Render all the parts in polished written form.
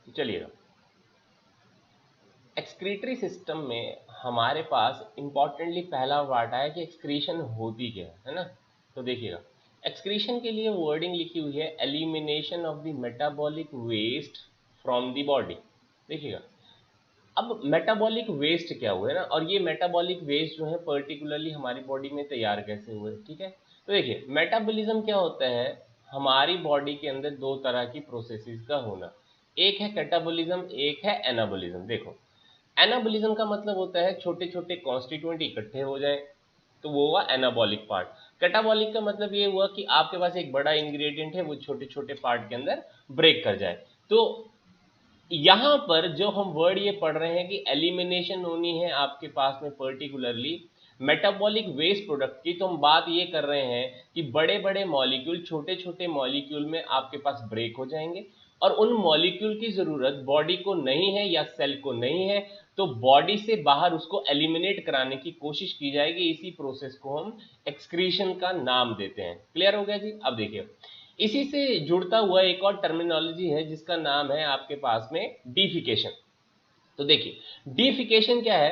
चलिएगा, excretory system में हमारे पास इंपॉर्टेंटली पहला पार्ट आया कि एक्सक्रीशन होती क्या है ना। तो देखिएगा, एक्सक्रीशन के लिए वर्डिंग लिखी हुई है elimination of the metabolic waste from the body. देखिएगा, अब मेटाबॉलिक वेस्ट क्या हुआ है ना, और ये मेटाबॉलिक वेस्ट जो है पर्टिकुलरली हमारी बॉडी में तैयार कैसे हुए, ठीक है। तो देखिए, मेटाबॉलिज्म क्या होता है, हमारी बॉडी के अंदर दो तरह की प्रोसेसेस का होना, एक है कैटाबॉलिज्म, एक है एनाबॉलिज्म। देखो, एनाबॉलिज्म का मतलब होता है छोटे छोटे कॉन्स्टिट्यूएंट इकट्ठे हो जाएं, तो वो हुआ एनाबॉलिक पार्ट। कैटाबॉलिक का मतलब ये हुआ कि आपके पास एक बड़ा इंग्रेडिएंट है, वो छोटे छोटे पार्ट के अंदर ब्रेक कर जाए। तो यहाँ पर जो हम वर्ड ये पढ़ रहे हैं कि एलिमिनेशन होनी है आपके पास में पर्टिकुलरली मेटाबॉलिक वेस्ट प्रोडक्ट की, तो हम बात ये कर रहे हैं कि बड़े बड़े मॉलिक्यूल छोटे छोटे मॉलिक्यूल में आपके पास ब्रेक हो जाएंगे, और उन मॉलिक्यूल की ज़रूरत बॉडी को नहीं है या सेल को नहीं है, तो बॉडी से बाहर उसको एलिमिनेट कराने की कोशिश की जाएगी। इसी प्रोसेस को हम एक्सक्रीशन का नाम देते हैं। क्लियर हो गया जी। अब देखिए, इसी से जुड़ता हुआ एक और टर्मिनोलॉजी है जिसका नाम है आपके पास में डिफिकेशन। तो देखिए, डिफिकेशन क्या है,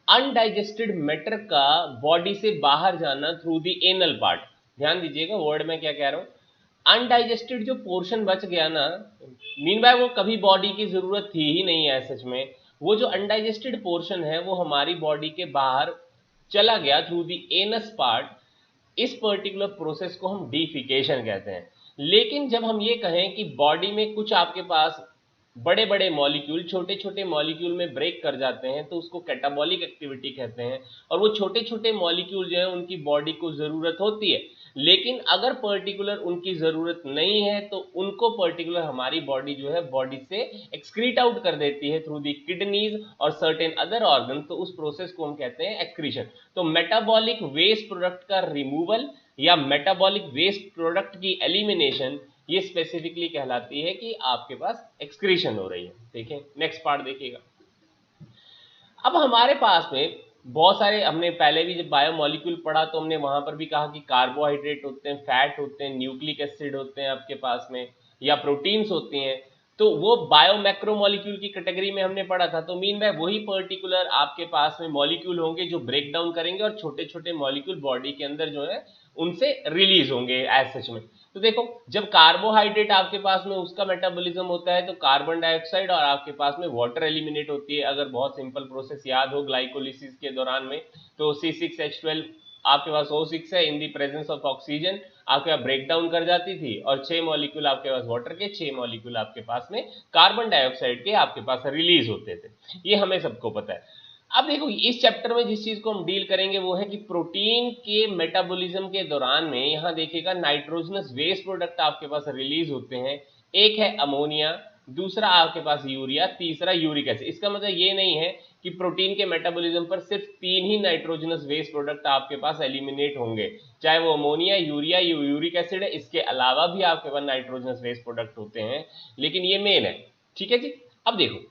अनडाइजेस्टेड मैटर का बॉडी से बाहर जाना थ्रू द एनल पार्ट। ध्यान दीजिएगा वर्ड में क्या कह रहा हूं, अनडाइजेस्टेड जो पोर्शन बच गया ना, मीन बाय वो कभी बॉडी की जरूरत थी ही नहीं है सच में, वो जो अनडाइजेस्टेड पोर्शन है वो हमारी बॉडी के बाहर चला गया थ्रू द एनस पार्ट। इस पर्टिकुलर प्रोसेस को हम डिफिकेशन कहते हैं। लेकिन जब हम ये कहें कि बॉडी में कुछ आपके पास बड़े बड़े मॉलिक्यूल छोटे छोटे मॉलिक्यूल में ब्रेक कर जाते हैं, तो उसको कैटाबॉलिक एक्टिविटी कहते हैं। और वो छोटे छोटे मॉलिक्यूल जो है उनकी बॉडी को ज़रूरत होती है, लेकिन अगर पर्टिकुलर उनकी ज़रूरत नहीं है तो उनको पर्टिकुलर हमारी बॉडी जो है बॉडी से एक्सक्रीट आउट कर देती है थ्रू दी किडनीज और सर्टेन अदर ऑर्गन। तो उस प्रोसेस को हम कहते हैं एक्सक्रीशन। तो मेटाबॉलिक वेस्ट प्रोडक्ट का रिमूवल या मेटाबॉलिक वेस्ट प्रोडक्ट की एलिमिनेशन, ये स्पेसिफिकली कहलाती है कि आपके पास एक्सक्रीशन हो रही है। देखें नेक्स्ट पार्ट देखिएगा। अब हमारे पास में बहुत सारे, हमने पहले भी जब बायोमोलिक्यूल पढ़ा तो हमने वहां पर भी कहा कि कार्बोहाइड्रेट होते हैं, फैट होते हैं, न्यूक्लिक एसिड होते हैं आपके पास में, या प्रोटीन्स होती हैं। तो वो बायो मैक्रोमोलिक्यूल की कैटेगरी में हमने पढ़ा था। तो मीन बाय वही पर्टिकुलर आपके पास में मॉलिक्यूल होंगे जो ब्रेक डाउन करेंगे और छोटे छोटे मॉलिक्यूल बॉडी के अंदर जो है उनसे रिलीज होंगे एज सच में। तो देखो, जब कार्बोहाइड्रेट आपके पास में उसका मेटाबॉलिज्म होता है तो कार्बन डाइऑक्साइड और आपके पास में वाटर एलिमिनेट होती है। अगर बहुत सिंपल प्रोसेस याद हो ग्लाइकोलिसिस के दौरान में, तो C6H12 आपके पास O6 है, इन दी प्रेजेंस ऑफ ऑक्सीजन आपके पास ब्रेक डाउन कर जाती थी, और 6 मॉलिक्यूल आपके पास वाटर के, 6 मॉलिक्यूल आपके पास में कार्बन डाइऑक्साइड के आपके पास रिलीज होते थे। ये हमें सबको पता है। अब देखो, इस चैप्टर में जिस चीज को हम डील करेंगे वो है कि प्रोटीन के मेटाबॉलिज्म के दौरान में, यहां देखिएगा नाइट्रोजनस वेस्ट प्रोडक्ट आपके पास रिलीज होते हैं। एक है अमोनिया, दूसरा आपके पास यूरिया, तीसरा यूरिक एसिड। इसका मतलब ये नहीं है कि प्रोटीन के मेटाबॉलिज्म पर सिर्फ 3 ही नाइट्रोजनस वेस्ट प्रोडक्ट आपके पास एलिमिनेट होंगे, चाहे वो अमोनिया, यूरिया, यूरिक एसिड है। इसके अलावा भी आपके पास नाइट्रोजनस वेस्ट प्रोडक्ट होते हैं, लेकिन ये मेन है। ठीक है जी। अब देखो,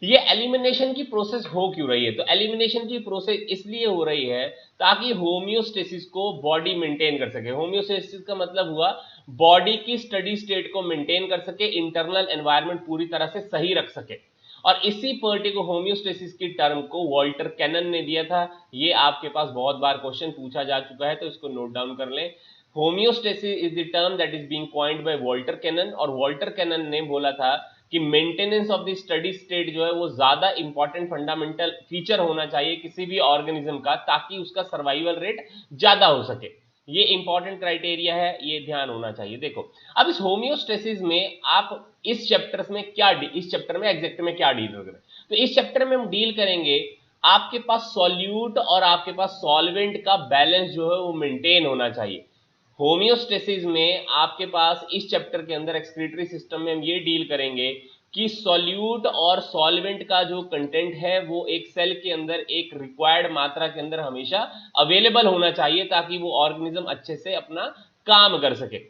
ये एलिमिनेशन की प्रोसेस हो क्यों रही है, तो एलिमिनेशन की प्रोसेस इसलिए हो रही है ताकि होम्योस्टेसिस को बॉडी मेंटेन कर सके। होम्योस्टेसिस का मतलब हुआ बॉडी की स्टडी स्टेट को मेंटेन कर सके, इंटरनल एनवायरनमेंट पूरी तरह से सही रख सके। और इसी पर्टिकुलर होम्योस्टेसिस की टर्म को वॉल्टर कैनन ने दिया था। ये आपके पास बहुत बार क्वेश्चन पूछा जा चुका है, तो इसको नोट डाउन कर लें। Homeostasis is the term that is being coined by Walter Cannon, और वॉल्टर कैनन ने बोला था कि maintenance of the study state जो है वो ज्यादा इंपॉर्टेंट फंडामेंटल फीचर होना चाहिए किसी भी ऑर्गेनिज्म का, ताकि उसका सर्वाइवल रेट ज्यादा हो सके। ये इंपॉर्टेंट क्राइटेरिया है, ये ध्यान होना चाहिए। देखो, अब इस होम्योस्टेसिस में आप इस चैप्टर में इस चैप्टर में एग्जैक्ट में क्या डील करें, तो इस चैप्टर में हम डील करेंगे आपके पास सॉल्यूट और आपके पास सॉल्वेंट का बैलेंस जो है वो मेंटेन होना चाहिए। होम्योस्टेसिस में आपके पास इस चैप्टर के अंदर एक्सक्रीटरी सिस्टम में हम ये डील करेंगे कि सॉल्यूट और सॉल्वेंट का जो कंटेंट है वो एक सेल के अंदर एक रिक्वायर्ड मात्रा के अंदर हमेशा अवेलेबल होना चाहिए, ताकि वो ऑर्गेनिज्म अच्छे से अपना काम कर सके।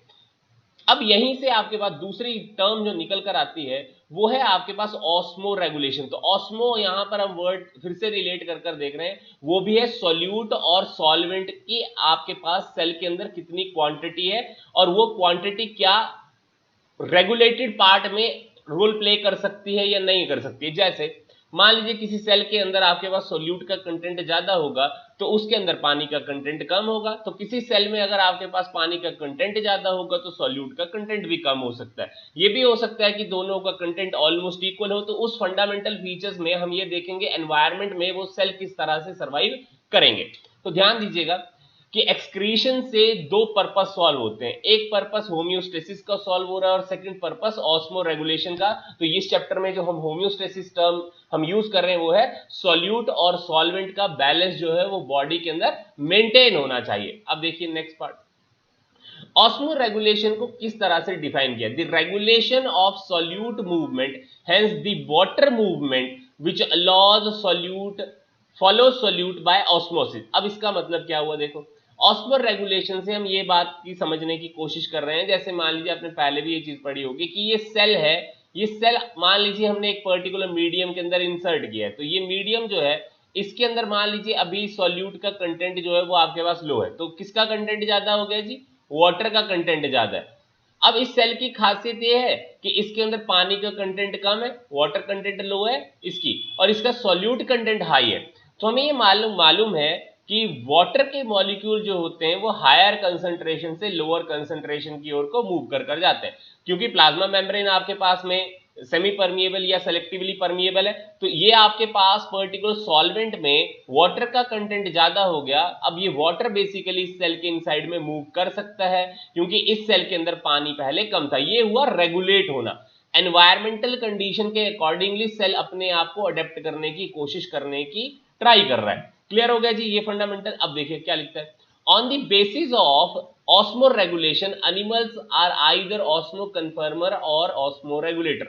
अब यहीं से आपके पास दूसरी टर्म जो निकल कर आती है वो है आपके पास ऑस्मो रेगुलेशन। तो ऑस्मो यहां पर हम वर्ड फिर से रिलेट कर कर देख रहे हैं, वो भी है सॉल्यूट और सॉल्वेंट की आपके पास सेल के अंदर कितनी क्वांटिटी है, और वो क्वांटिटी क्या रेगुलेटेड पार्ट में रोल प्ले कर सकती है या नहीं कर सकती है। जैसे मान लीजिए किसी सेल के अंदर आपके पास सोल्यूट का कंटेंट ज्यादा होगा तो उसके अंदर पानी का कंटेंट कम होगा, तो किसी सेल में अगर आपके पास पानी का कंटेंट ज्यादा होगा तो सोल्यूट का कंटेंट भी कम हो सकता है। ये भी हो सकता है कि दोनों का कंटेंट ऑलमोस्ट इक्वल हो। तो उस फंडामेंटल फीचर्स में हम ये देखेंगे एनवायरमेंट में वो सेल किस तरह से सर्वाइव करेंगे। तो ध्यान दीजिएगा कि एक्सक्रीशन से दो पर्पस सॉल्व होते हैं, एक पर्पस होम्योस्टेसिस का सॉल्व हो रहा है और सेकंड पर्पस ऑस्मो रेगुलेशन का। तो इस चैप्टर में जो हम होम्योस्टेसिस टर्म हम यूज कर रहे हैं वो है सॉल्यूट और सॉल्वेंट का बैलेंस जो है वो बॉडी के अंदर मेंटेन होना चाहिए। अब देखिए नेक्स्ट पार्ट, ऑस्मो रेगुलेशन को किस तरह से डिफाइन किया, the regulation of solute movement hence the water movement which allows solute follow solute bye osmosis. अब इसका मतलब क्या हुआ, देखो ऑस्मो रेगुलेशन से हम ये बात की समझने की कोशिश कर रहे हैं, जैसे मान लीजिए आपने पहले भी ये चीज पढ़ी होगी कि ये सेल है, ये सेल मान लीजिए हमने एक पर्टिकुलर मीडियम के अंदर इंसर्ट किया है, तो ये मीडियम जो है इसके अंदर मान लीजिए अभी सॉल्यूट का कंटेंट जो है वो आपके पास लो है, तो किसका कंटेंट ज्यादा हो गया जी, वाटर का कंटेंट ज्यादा है। अब इस सेल की खासियत ये है कि इसके अंदर पानी का कंटेंट कम है, वाटर कंटेंट लो है इसकी, और इसका सॉल्यूट कंटेंट हाई है। तो हमें ये मालूम है कि वाटर के मॉलिक्यूल जो होते हैं वो हायर कंसंट्रेशन से लोअर कंसंट्रेशन की ओर को मूव कर जाते हैं, क्योंकि प्लाज्मा मेम्ब्रेन आपके पास में सेमी परमिएबल या सेलेक्टिवली परमिएबल है, तो ये आपके पास पर्टिकुलर सॉल्वेंट में वाटर का कंटेंट ज्यादा हो गया। अब ये वाटर बेसिकली इस सेल के इनसाइड में मूव कर सकता है क्योंकि इस सेल के अंदर पानी पहले कम था। ये हुआ रेगुलेट होना, एनवायरमेंटल कंडीशन के अकॉर्डिंगली सेल अपने आप को अडेप्ट करने की कोशिश करने की ट्राई कर रहा है। क्लियर हो गया जी ये फंडामेंटल। अब देखिए क्या लिखता है, on the basis of osmoregulation animals are either osmoconformer और ऑस्मो रेगुलेटर।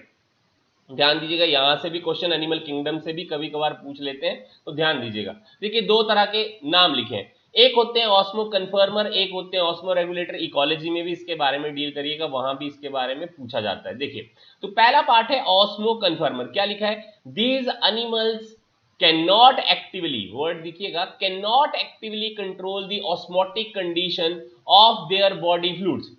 ध्यान दीजिएगा, यहां से भी क्वेश्चन एनिमल किंगडम से भी कभी कभार पूछ लेते हैं, तो ध्यान दीजिएगा। देखिए दो तरह के नाम लिखे हैं, एक होते हैं ऑस्मो कन्फर्मर, एक होते हैं ऑस्मो रेगुलेटर। इकोलॉजी में भी इसके बारे में डील करिएगा, वहां भी इसके बारे में पूछा जाता है। देखिए तो पहला पार्ट है ऑस्मो कन्फर्मर, क्या लिखा है, these animals can not actively, word देखिएगा, can not actively control the osmotic condition of their body fluids.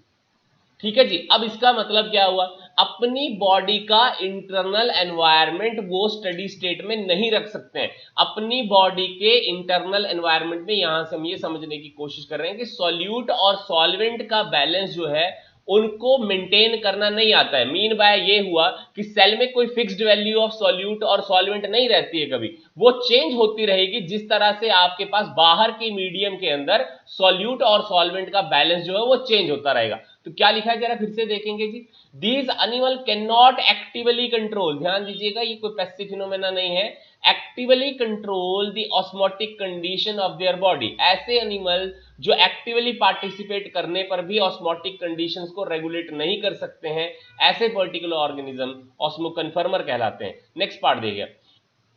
ठीक है जी। अब इसका मतलब क्या हुआ, अपनी बॉडी का इंटरनल एनवायरनमेंट वो स्टडी स्टेट में नहीं रख सकते हैं। अपनी बॉडी के इंटरनल एनवायरनमेंट में यहां से हम ये समझने की कोशिश कर रहे हैं कि सॉल्यूट और सॉल्वेंट का बैलेंस जो है उनको मेंटेन करना नहीं आता है। मीन बाय ये हुआ कि सेल में कोई फिक्स्ड वैल्यू ऑफ सॉल्यूट और सॉल्वेंट नहीं रहती है, कभी वो चेंज होती रहेगी, जिस तरह से आपके पास बाहर के मीडियम के अंदर सॉल्यूट और सॉल्वेंट का बैलेंस जो है वो चेंज होता रहेगा। तो क्या लिखा है जरा फिर से देखेंगे जी, these animal can not actively control, ध्यान दीजिएगा ये कोई पैसिव फिनोमेना नहीं है, actively control the osmotic condition of their body. ऐसे एनिमल जो एक्टिवली पार्टिसिपेट करने पर भी ऑस्मोटिक कंडीशंस को रेगुलेट नहीं कर सकते हैं, ऐसे पर्टिकुलर ऑर्गेनिज्म ऑस्मो कन्फर्मर कहलाते हैं। नेक्स्ट पार्ट देखिए,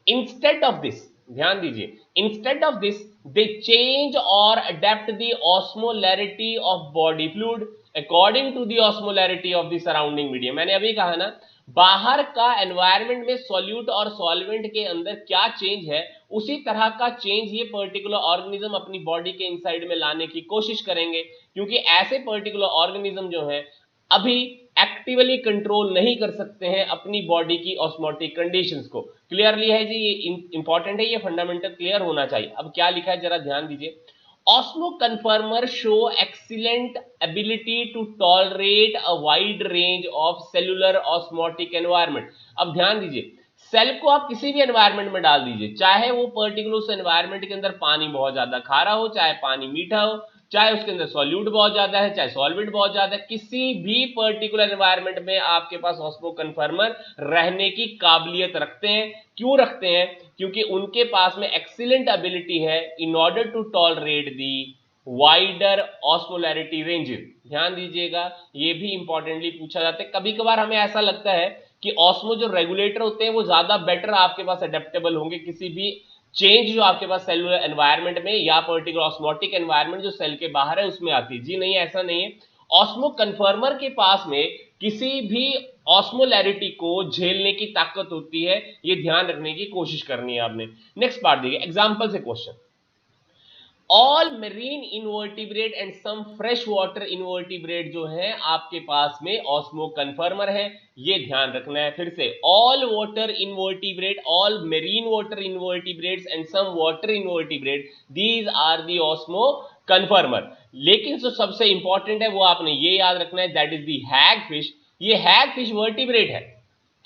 इंस्टेड ऑफ दिस, ध्यान दीजिए, instead of this they change और adapt the osmolarity of body fluid according to the osmolarity of the surrounding medium. मैंने अभी कहा ना, बाहर का एनवायरनमेंट में सॉल्यूट और सॉल्वेंट के अंदर क्या चेंज है, उसी तरह का चेंज ये पर्टिकुलर ऑर्गेनिज्म अपनी बॉडी के इनसाइड में लाने की कोशिश करेंगे, क्योंकि ऐसे पर्टिकुलर ऑर्गेनिज्म जो है अभी एक्टिवली कंट्रोल नहीं कर सकते हैं अपनी बॉडी की ऑस्मोटिक कंडीशंस को। क्लियरली है जी, ये इंपॉर्टेंट है, ये फंडामेंटल क्लियर होना चाहिए। अब क्या लिखा है जरा ध्यान दीजिए, osmoconformer show excellent ability to tolerate a wide range of cellular osmotic environment. अब ध्यान दीजिए, सेल को आप किसी भी एनवायरनमेंट में डाल दीजिए, चाहे वो पर्टिकुलर उस एनवायरनमेंट के अंदर पानी बहुत ज्यादा खारा हो, चाहे पानी मीठा हो, चाहे उसके अंदर सॉल्यूट बहुत ज्यादा है, चाहे सॉल्वेंट बहुत ज्यादा है, किसी भी पर्टिकुलर एनवायरनमेंट में आपके पास ऑस्मो कन्फर्मर रहने की काबिलियत रखते हैं। क्यों रखते हैं, क्योंकि उनके पास में एक्सीलेंट एबिलिटी है in order to tolerate the wider osmolarity ranges. ध्यान दीजिएगा, ये भी इंपॉर्टेंटली पूछा जाता है। कभी कभार हमें ऐसा लगता है कि ऑस्मो जो रेगुलेटर होते हैं वो ज्यादा बेटर आपके पास अडेप्टेबल होंगे किसी भी चेंज जो आपके पास सेलुलर एनवायरनमेंट में या पर्टिकुलर ऑस्मोटिक एनवायरनमेंट जो सेल के बाहर है उसमें आती है। जी नहीं, ऐसा नहीं है। ऑस्मो कन्फर्मर के पास में किसी भी ऑस्मोलैरिटी को झेलने की ताकत होती है, ये ध्यान रखने की कोशिश करनी है आपने। नेक्स्ट पार्ट देखिए, एग्जांपल से question, all marine invertebrate and some fresh water invertebrate जो है आपके पास में ऑस्मो कन्फर्मर है, ये ध्यान रखना है। फिर से all water invertebrate, all marine water invertebrates and some water invertebrate, these are the osmoconformer. लेकिन जो सबसे इंपॉर्टेंट है वो आपने ये याद रखना है, that is the hagfish. ये हैग फिश वर्टिब्रेट है,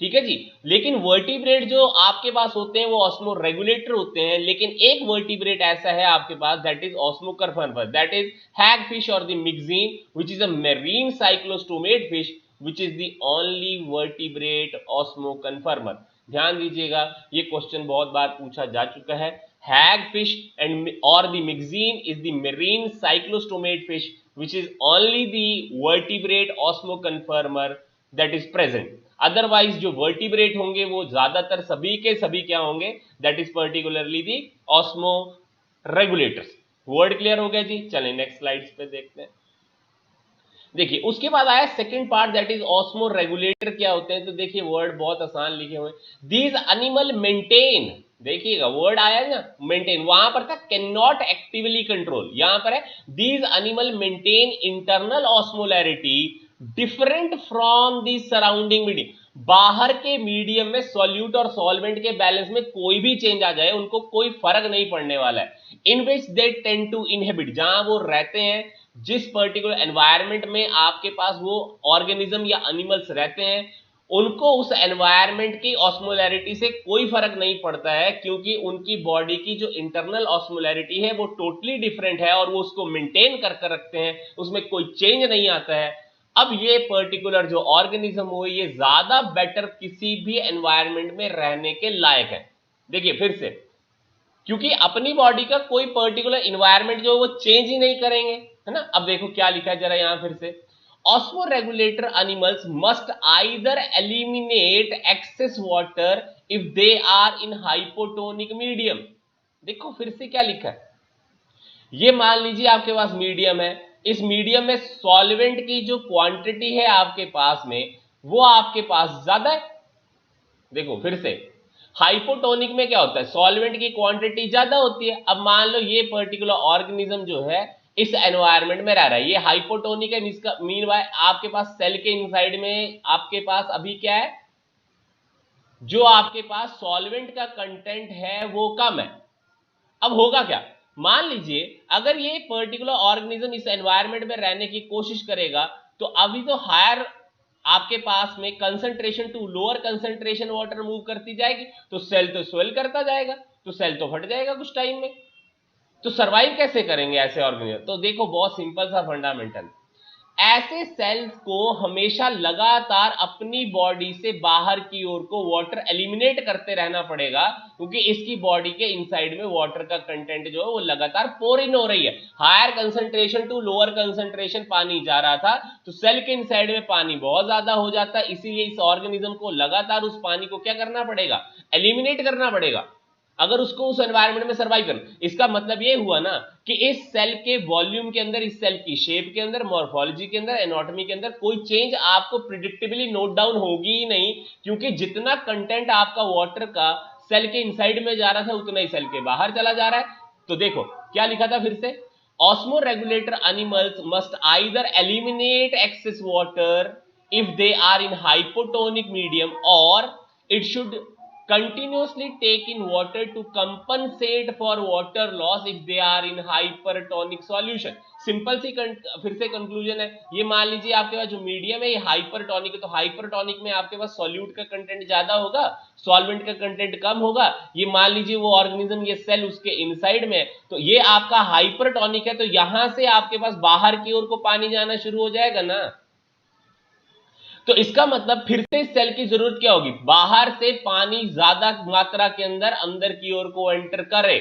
ठीक है जी। लेकिन वर्टिब्रेट जो आपके पास होते हैं वो ऑस्मो रेगुलेटर होते हैं, लेकिन एक वर्टिब्रेट ऐसा है आपके पास that is osmoconformer, that is hagfish और the myxine which is a marine cyclostomate fish which is the only vertebrate osmoconformer. ध्यान दीजिएगा, ये क्वेश्चन बहुत बार पूछा जा चुका है। हैग फिश एंड और the myxine is the marine cyclostomate fish which is only the vertebrate osmoconformer that is present. Otherwise जो वर्टिब्रेट होंगे वो ज्यादातर सभी के सभी क्या होंगे, that is particularly the osmoregulators. Word clear हो गया जी। चलें नेक्स्ट स्लाइड्स पे देखते हैं। देखिए उसके बाद आया second part that is osmo regulator क्या होते हैं। तो देखिए वर्ड बहुत आसान लिखे हुए, दीज एनिमल मेंटेन, देखिएगा वर्ड आया ना मेंटेन, वहां पर था कैन नॉट एक्टिवली कंट्रोल, यहां पर है these animal maintain internal osmolarity different from the surrounding medium. बाहर के मीडियम में सॉल्यूट और सॉल्वेंट के बैलेंस में कोई भी चेंज आ जाए उनको कोई फर्क नहीं पड़ने वाला है। इन विच दे टेंड टू इनहिबिट, जहां वो रहते हैं, जिस पर्टिकुलर एनवायरनमेंट में आपके पास वो ऑर्गेनिज्म या एनिमल्स रहते हैं, उनको उस एनवायरनमेंट की ऑस्मोलैरिटी से कोई फर्क नहीं पड़ता है, क्योंकि उनकी बॉडी की जो इंटरनल ऑस्मोलैरिटी है वो टोटली डिफरेंट है और वो उसको मेंटेन कर रखते हैं, उसमें कोई चेंज नहीं आता है। अब ये पर्टिकुलर जो ऑर्गेनिज्म हो ये ज्यादा बेटर किसी भी एनवायरनमेंट में रहने के लायक है। देखिए फिर से, क्योंकि अपनी बॉडी का कोई पर्टिकुलर इन्वायरमेंट जो वो चेंज ही नहीं करेंगे, है ना। अब देखो क्या लिखा है जरा यहां फिर से, osmoregulator animals must either eliminate excess water if they are in hypotonic medium. देखो फिर से क्या लिखा है, ये मान लीजिए आपके पास मीडियम है, इस मीडियम में सॉल्वेंट की जो क्वांटिटी है आपके पास में वो आपके पास ज्यादा है। देखो फिर से, हाइपोटोनिक में क्या होता है, सॉल्वेंट की क्वांटिटी ज्यादा होती है। अब मान लो ये पर्टिकुलर ऑर्गेनिज्म जो है इस एनवायरनमेंट में रह रहा है, ये हाइपोटोनिक है, इसका मीन बाय आपके पास सेल के इनसाइड में आपके पास अभी क्या है, जो आपके पास सॉल्वेंट का कंटेंट है वो कम है। अब होगा क्या, मान लीजिए अगर ये पर्टिकुलर ऑर्गेनिज्म इस एनवायरनमेंट में रहने की कोशिश करेगा, तो अभी तो हायर आपके पास में concentration to lower concentration water move करती जाएगी, तो सेल तो स्वेल करता जाएगा, तो सेल तो फट जाएगा कुछ टाइम में। तो सरवाइव कैसे करेंगे ऐसे ऑर्गेनिज्म, तो देखो बहुत सिंपल सा फंडामेंटल, ऐसे सेल्स को हमेशा लगातार अपनी बॉडी से बाहर की ओर को वाटर एलिमिनेट करते रहना पड़ेगा, क्योंकि इसकी बॉडी के इनसाइड में वाटर का कंटेंट जो है वो लगातार पोर इन हो रही है। Higher concentration to lower concentration पानी जा रहा था, तो सेल के इनसाइड में पानी बहुत ज्यादा हो जाता है, इसीलिए इस ऑर्गेनिज्म को लगातार उस पानी को क्या करना पड़ेगा, एलिमिनेट करना पड़ेगा, अगर उसको उस एनवायरनमेंट में सर्वाइव करना। इसका मतलब ये हुआ ना कि इस सेल के वॉल्यूम के अंदर, इस सेल की शेप के अंदर, मॉर्फोलॉजी के अंदर, एनाटॉमी के अंदर कोई चेंज आपको प्रिडिक्टेबली नोट डाउन होगी ही नहीं, क्योंकि जितना कंटेंट आपका वाटर का सेल के इनसाइड में जा रहा था उतना ही सेल के बाहर चला जा रहा है। तो देखो क्या लिखा था फिर से, osmoregulator animals must either eliminate excess water if they are in hypotonic medium और it should continuously take in water to compensate for water loss if they are in hypertonic solution। Simple सी फिर से conclusion है, ये मान लीजिए आपके पास जो मीडियम है ये हाइपरटोनिक है, तो हाइपरटोनिक में आपके पास सॉल्यूट का कंटेंट ज्यादा होगा, सॉल्वेंट का कंटेंट कम होगा। ये मान लीजिए वो ऑर्गेनिज्म, ये सेल उसके इनसाइड में, तो ये आपका हाइपरटोनिक है, तो यहां से आपके पास बाहर की ओर को पानी जाना शुरू हो जाएगा ना। तो इसका मतलब फिर से सेल की जरूरत क्या होगी, बाहर से पानी ज्यादा मात्रा के अंदर अंदर की ओर को एंटर करे।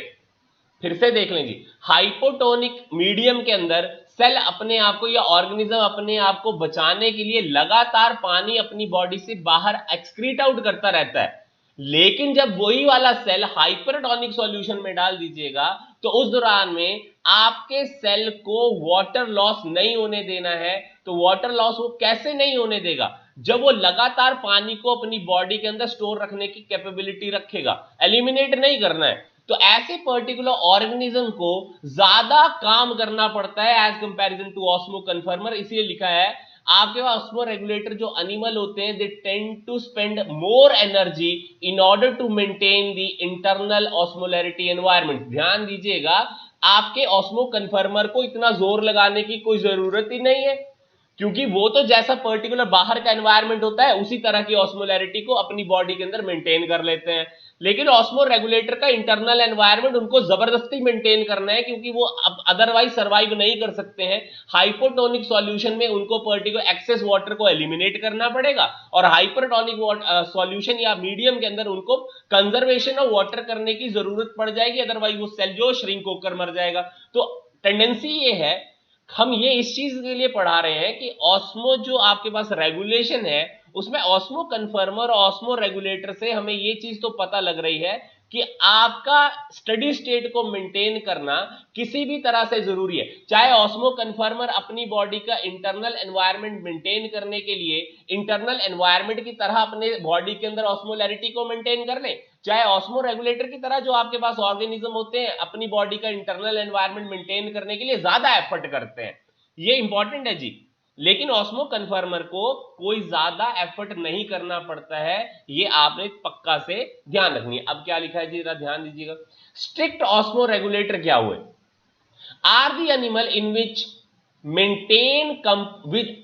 फिर से देख लीजिए, हाइपोटोनिक मीडियम के अंदर सेल अपने आप को या ऑर्गेनिज्म अपने आप को बचाने के लिए लगातार पानी अपनी बॉडी से बाहर एक्सक्रीट आउट करता रहता है, लेकिन जब वही वाला सेल हाइपरटोनिक सॉल्यूशन में डाल दीजिएगा तो उस दौरान में आपके सेल को वाटर लॉस नहीं होने देना है। तो वाटर लॉस वो कैसे नहीं होने देगा, जब वो लगातार पानी को अपनी बॉडी के अंदर स्टोर रखने की कैपेबिलिटी रखेगा, एलिमिनेट नहीं करना है। तो ऐसे पर्टिकुलर ऑर्गेनिज्म को ज्यादा काम करना पड़ता है as comparison to osmoconformer. इसलिए लिखा है आपके पास ऑस्मो रेगुलेटर जो एनिमल होते हैं they tend to spend more energy in order to maintain the internal osmolarity environment. ध्यान दीजिएगा, आपके ऑस्मो कन्फर्मर को इतना जोर लगाने की कोई जरूरत ही नहीं है, क्योंकि वो तो जैसा पर्टिकुलर बाहर का एनवायरनमेंट होता है उसी तरह की ऑस्मोलैरिटी को अपनी बॉडी के अंदर मेंटेन कर लेते हैं। लेकिन ऑस्मो रेगुलेटर का इंटरनल एनवायरनमेंट उनको जबरदस्ती मेंटेन करना है, क्योंकि वो अदरवाइज सर्वाइव नहीं कर सकते हैं। हाइपोटोनिक सॉल्यूशन में उनको पर्टिकुलर एक्सेस वाटर को एलिमिनेट करना पड़ेगा, और हाइपरटोनिक सॉल्यूशन या मीडियम के अंदर उनको कंजर्वेशन ऑफ वाटर करने की जरूरत पड़ जाएगी, अदरवाइज वो सेल जो श्रिंक होकर मर जाएगा। तो टेंडेंसी ये है, हम ये इस चीज के लिए पढ़ा रहे हैं कि ऑस्मो जो आपके पास रेगुलेशन है उसमें ऑस्मो कन्फर्मर और ऑस्मो रेगुलेटर से हमें ये चीज तो पता लग रही है कि आपका स्टडी स्टेट को मेंटेन करना किसी भी तरह से जरूरी है। चाहे ऑस्मो कन्फर्मर अपनी बॉडी का इंटरनल एनवायरनमेंट मेंटेन करने के लिए इंटरनल एनवायरनमेंट की तरह अपने बॉडी के अंदर ऑस्मोलैरिटी को मेंटेन कर ले, चाहे ऑस्मो रेगुलेटर की तरह जो आपके पास ऑर्गेनिज्म होते हैं अपनी बॉडी का इंटरनल एनवायरनमेंट मेंटेन करने के लिए ज्यादा एफर्ट करते हैं। ये इंपॉर्टेंट है जी। लेकिन ऑस्मो कन्फर्मर को कोई ज्यादा एफर्ट नहीं करना पड़ता है, ये आपने पक्का से ध्यान रखनी है। अब क्या लिखा है जी, जरा ध्यान दीजिएगा। स्ट्रिक्ट ऑस्मो रेगुलेटर क्या हुए? Are the animal in which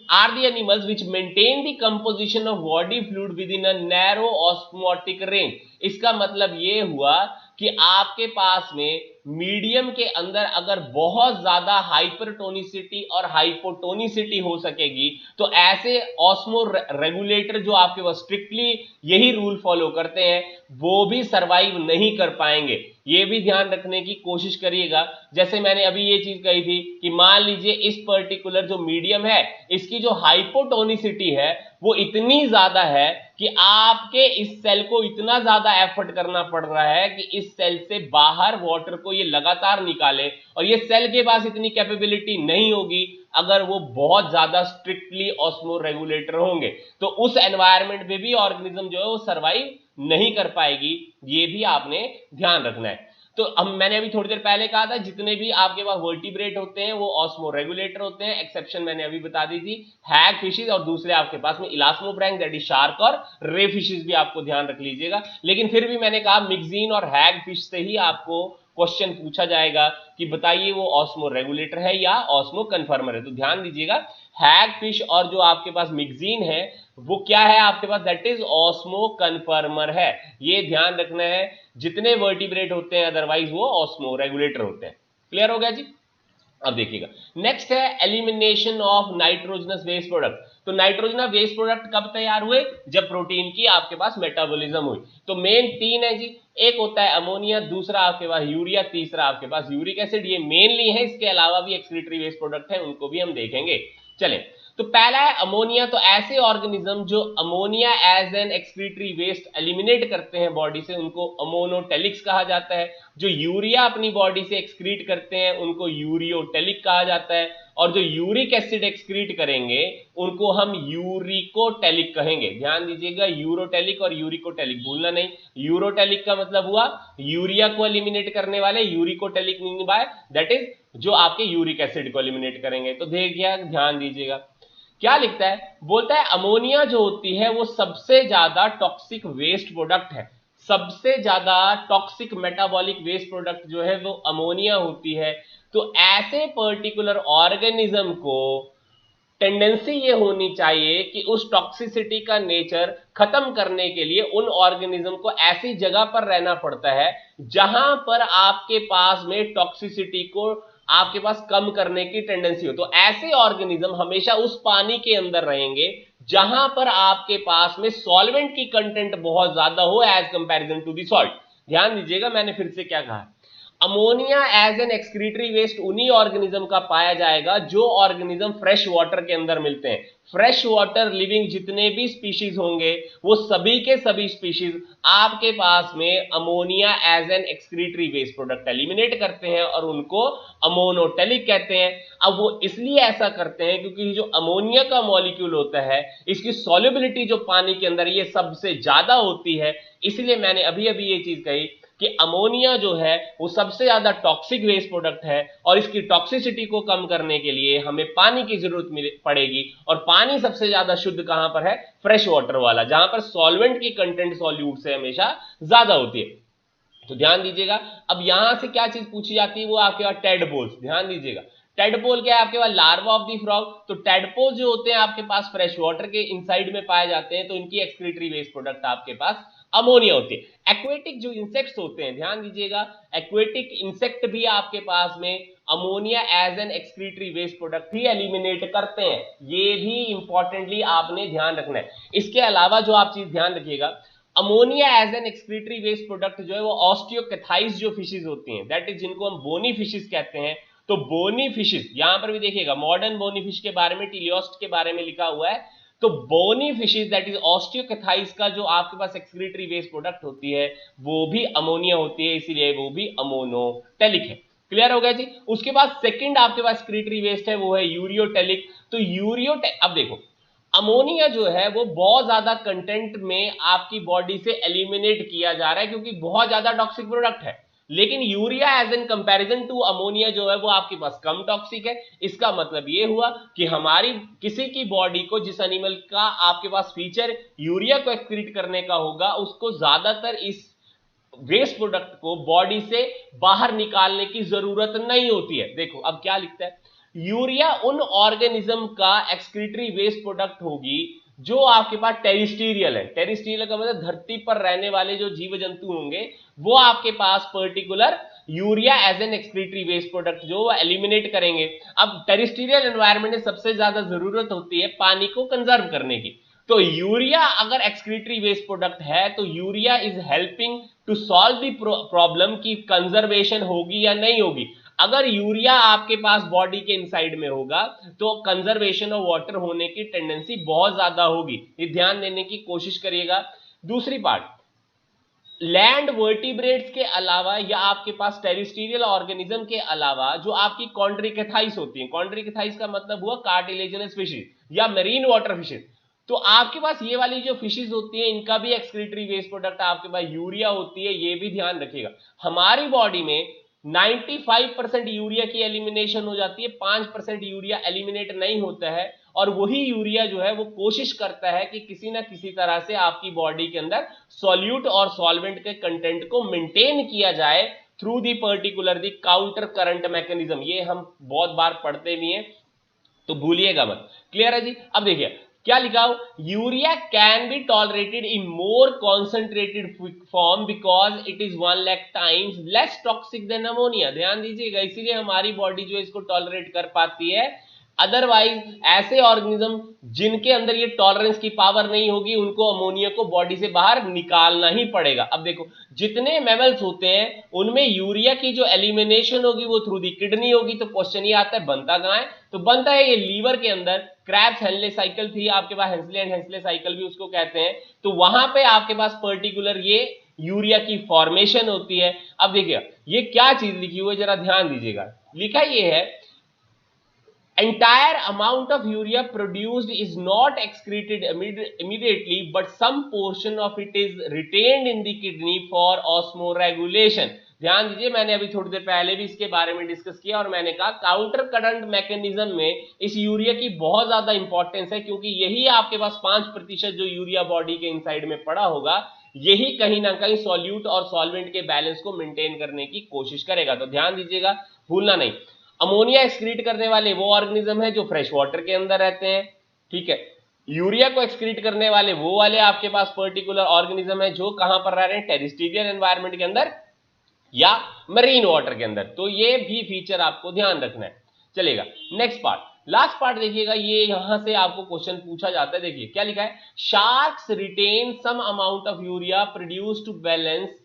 are the animals which maintain the composition of body fluid within a narrow osmotic range। इसका मतलब ये हुआ कि आपके पास में मीडियम के अंदर अगर बहुत ज्यादा हाइपरटोनिसिटी और हाइपोटोनिसिटी हो सकेगी तो ऐसे ऑस्मो रेगुलेटर जो आपके पास स्ट्रिक्टली यही रूल फॉलो करते हैं वो भी सरवाइव नहीं कर पाएंगे। ये भी ध्यान रखने की कोशिश करिएगा। जैसे मैंने अभी ये चीज कही थी कि मान लीजिए इस पर्टिकुलर जो मीडियम है इसकी जो हाइपोटोनिसिटी है वो इतनी ज्यादा है कि आपके इस सेल को इतना ज्यादा एफर्ट करना पड़ रहा है कि इस सेल से बाहर वाटर को ये लगातार निकाले, और ये सेल के पास इतनी कैपेबिलिटी नहीं होगी अगर वो बहुत ज्यादा स्ट्रिक्टली ऑस्मो रेगुलेटर होंगे। तो उस एनवायरनमेंट में भी ऑर्गेनिज्म जो है वो सर्वाइव नहीं कर पाएगी, ये भी आपने ध्यान रखना है। तो अब मैंने अभी थोड़ी देर पहले कहा था जितने भी आपके पास वर्टिब्रेट होते हैं वो ऑस्मो रेगुलेटर होते हैं। एक्सेप्शन मैंने अभी बता दी थी, हैग फिशेस और दूसरे आपके पास में इलास्मोब्रैंक दैट इज शार्क और रे फिशेस भी आपको ध्यान रख लीजिएगा। लेकिन फिर भी मैंने कहा मिक्जीन और हैग फिश से ही आपको क्वेश्चन पूछा जाएगा कि बताइए वो ऑस्मो रेगुलेटर है या ऑस्मो कन्फर्मर है। तो ध्यान दीजिएगा, हैग फिश और जो आपके पास मिक्जीन है वो क्या है आपके पास, दैट इज ऑस्मो कन्फर्मर है। ये ध्यान रखना है, जितने वर्टिब्रेट होते हैं अदरवाइज वो ऑस्मो रेगुलेटर होते हैं। क्लियर हो गया जी? अब देखिएगा नेक्स्ट है elimination of nitrogenous waste product. तो नाइट्रोजनस वेस्ट प्रोडक्ट कब तैयार हुए? जब प्रोटीन की आपके पास मेटाबॉलिज्म हुई। तो मेन तीन है जी, एक होता है अमोनिया, दूसरा आपके पास यूरिया, तीसरा आपके पास यूरिक एसिड। ये मेनली है, इसके अलावा भी एक्सक्रीटरी वेस्ट प्रोडक्ट है उनको भी हम देखेंगे। चलें, तो पहला है अमोनिया। तो ऐसे ऑर्गेनिज्म जो ammonia as an excretory waste eliminate करते हैं बॉडी से उनको अमोनोटेलिक्स कहा जाता है। जो यूरिया अपनी बॉडी से एक्सक्रीट करते हैं उनको यूरियोटेलिक कहा जाता है, और जो यूरिक एसिड एक्सक्रीट करेंगे उनको हम यूरिकोटेलिक कहेंगे। ध्यान दीजिएगा, यूरोटेलिक और यूरिकोटेलिक भूलना नहीं। यूरोटेलिक का मतलब हुआ यूरिया को एलिमिनेट करने वाले, uricotelic mean by that is जो आपके यूरिक एसिड को एलिमिनेट करेंगे। तो देखिए ध्यान दीजिएगा क्या लिखता है, बोलता है अमोनिया जो होती है वो सबसे ज्यादा टॉक्सिक वेस्ट प्रोडक्ट है। सबसे ज्यादा टॉक्सिक मेटाबॉलिक वेस्ट प्रोडक्ट जो है वो अमोनिया होती है। तो ऐसे पर्टिकुलर ऑर्गेनिज्म को टेंडेंसी ये होनी चाहिए कि उस टॉक्सिसिटी का नेचर खत्म करने के लिए उन ऑर्गेनिज्म को ऐसी जगह पर रहना पड़ता है जहां पर आपके पास में टॉक्सिसिटी को आपके पास कम करने की टेंडेंसी हो। तो ऐसे ऑर्गेनिज्म हमेशा उस पानी के अंदर रहेंगे जहां पर आपके पास में सॉल्वेंट की कंटेंट बहुत ज्यादा हो as comparison to the salt. ध्यान दीजिएगा मैंने फिर से क्या कहा, ammonia as an excretory waste उन्हीं ऑर्गेनिज्म का पाया जाएगा जो ऑर्गेनिज्म फ्रेश वाटर के अंदर मिलते हैं। फ्रेश वाटर लिविंग जितने भी स्पीशीज होंगे वो सभी के सभी स्पीशीज आपके पास में ammonia as an excretory waste product eliminate करते हैं और उनको अमोनोटेलिक कहते हैं। अब वो इसलिए ऐसा करते हैं क्योंकि जो अमोनिया का मॉलिक्यूल होता है इसकी सॉल्युबिलिटी जो पानी के अंदर ये सबसे ज्यादा होती है। इसलिए मैंने अभी अभी ये चीज कही कि अमोनिया जो है वो सबसे ज्यादा टॉक्सिक वेस्ट प्रोडक्ट है और इसकी टॉक्सिसिटी को कम करने के लिए हमें पानी की जरूरत पड़ेगी। और पानी सबसे ज्यादा शुद्ध कहां पर है? फ्रेश वाटर वाला, जहां पर सॉल्वेंट की कंटेंट सॉल्यूट से हमेशा ज्यादा होती है। तो ध्यान दीजिएगा, अब यहां से क्या चीज पूछी जाती है, वो आपके पास टेडपोल्स। ध्यान दीजिएगा, टेडपोल क्या है आपके पास? Larva of the frog. तो टेडपोल जो होते हैं आपके पास फ्रेश वाटर के इनसाइड में पाए जाते हैं, तो इनकी एक्सक्रीटरी वेस्ट प्रोडक्ट आपके पास अमोनिया होती है। एक्वेटिक जो इंसेक्ट्स होते हैं, ध्यान दीजिएगा, एक्वेटिक इंसेक्ट भी आपके पास में ammonia as an excretory waste product ही एलिमिनेट करते हैं। ये भी इंपॉर्टेंटली आपने ध्यान रखना है। इसके अलावा जो आप चीज ध्यान रखिएगा, ammonia as an excretory waste product जो है वो ऑस्टियोकैथाइज जो फिशेज होती हैं, दैट इज जिनको हम बोनी फिशेज कहते हैं। तो बोनी फिशेज, यहां पर भी देखिएगा मॉडर्न बोनी फिश के बारे में, टीलियोस्ट के बारे में लिखा हुआ है। तो बोनी फिशेज दैट इज ऑस्टियोकैथाइज का जो आपके पास एक्सक्रीटरी वेस्ट प्रोडक्ट होती है वो भी अमोनिया होती है, इसीलिए वो भी अमोनोटेलिक है। क्लियर हो गया जी। उसके बाद सेकंड आपके पास एक्सक्रीटरी वेस्ट है, वो है यूरियोटेलिक। तो अब देखो, अमोनिया जो है वो बहुत ज्यादा कंटेंट में आपकी बॉडी से एलिमिनेट किया जा रहा है क्योंकि बहुत ज्यादा टॉक्सिक प्रोडक्ट है। लेकिन urea as an comparison to ammonia जो है वो आपके पास कम टॉक्सिक है। इसका मतलब ये हुआ कि हमारी किसी की बॉडी को, जिस एनिमल का आपके पास फीचर यूरिया को एक्सक्रीट करने का होगा, उसको ज्यादातर इस वेस्ट प्रोडक्ट को बॉडी से बाहर निकालने की जरूरत नहीं होती है। देखो अब क्या लिखता है, यूरिया उन ऑर्गेनिज्म का एक्सक्रीटरी वेस्ट प्रोडक्ट होगी जो आपके पास टेरिस्टीरियल है। टेरिस्टीरियल का मतलब धरती पर रहने वाले जो जीव जंतु होंगे वो आपके पास particular urea as an excretory waste product जो एलिमिनेट करेंगे। अब टेरिस्टीरियल एनवायरनमेंट में सबसे ज्यादा जरूरत होती है पानी को कंजर्व करने की। तो यूरिया अगर एक्सक्रीटरी वेस्ट प्रोडक्ट है तो urea is helping to solve the problem की कंजर्वेशन होगी या नहीं होगी। अगर यूरिया आपके पास बॉडी के इनसाइड में होगा तो कंजर्वेशन ऑफ वाटर होने की टेंडेंसी बहुत ज्यादा होगी। ये ध्यान देने की कोशिश करिएगा। दूसरी पार्ट, लैंड वर्टिब्रेट्स के अलावा या आपके पास टेरिस्टीरियल ऑर्गेनिज्म के अलावा जो आपकी कॉन्ड्रिकेथाइस होती है, कॉन्ड्रिकेथाइस का मतलब हुआ कार्टिलेजिनस फिशेज या मेरीन वाटर फिशेज, तो आपके पास ये वाली जो फिशेज होती है इनका भी एक्सक्रीटरी वेस्ट प्रोडक्ट आपके पास यूरिया होती है। ये भी ध्यान रखिएगा, हमारी बॉडी में 95% यूरिया की एलिमिनेशन हो जाती है, 5% यूरिया एलिमिनेट नहीं होता है। और वही यूरिया जो है वो कोशिश करता है कि किसी ना किसी तरह से आपकी बॉडी के अंदर सॉल्यूट और सॉल्वेंट के कंटेंट को मेंटेन किया जाए through the particular the counter current mechanism. ये हम बहुत बार पढ़ते भी हैं, तो भूलिएगा मत। क्लियर है जी। अब देखिए क्या लिखा हो, urea can be tolerated in more concentrated form because it is 1 lakh times less toxic than ammonia. ध्यान दीजिएगा, इसीलिए हमारी बॉडी जो इसको टॉलरेट कर पाती है। अदरवाइज ऐसे ऑर्गेनिज्म जिनके अंदर ये टॉलरेंस की पावर नहीं होगी उनको अमोनिया को बॉडी से बाहर निकालना ही पड़ेगा। अब देखो जितने मैमल्स होते हैं उनमें यूरिया की जो एलिमिनेशन होगी वो थ्रू दी किडनी होगी। तो क्वेश्चन ये आता है बनता कहां है, तो बनता है ये लीवर के अंदर। क्रैब्स हेनले साइकिल थी आपके पास, हेंसले एंड हेंसले साइकिल भी उसको कहते हैं। तो वहां पे आपके पास पर्टिकुलर ये यूरिया की फॉर्मेशन होती है। अब देखिए ये क्या चीज लिखी हुई है जरा ध्यान दीजिएगा, लिखा ये है entire amount of urea produced is not excreted immediately but some portion of it is retained in the kidney for osmoregulation। ध्यान दीजिए, मैंने अभी थोड़ी देर पहले भी इसके बारे में डिस्कस किया और मैंने कहा काउंटर करंट मैकेनिज्म में इस यूरिया की बहुत ज्यादा इंपॉर्टेंस है क्योंकि यही आपके पास 5% जो यूरिया बॉडी के इनसाइड में पड़ा होगा यही कहीं ना कहीं सॉल्यूट और सॉल्वेंट के बैलेंस को मेंटेन करने की कोशिश करेगा। तो ध्यान दीजिएगा, भूलना नहीं। अमोनिया एक्सक्रीट करने वाले वो ऑर्गेनिज्म है जो फ्रेश वाटर के अंदर रहते हैं, ठीक है। यूरिया को एक्सक्रीट करने वाले वो वाले आपके पास पर्टिकुलर ऑर्गेनिज्म है जो कहां पर रह रहे हैं, टेरिस्टीरियल एनवायरनमेंट के अंदर या मरीन वाटर के अंदर। तो ये भी फीचर आपको ध्यान रखना है। चलेगा नेक्स्ट पार्ट, लास्ट पार्ट देखिएगा, ये यहां से आपको क्वेश्चन पूछा जाता है। देखिए क्या लिखा है, sharks retain some amount of urea produce to balance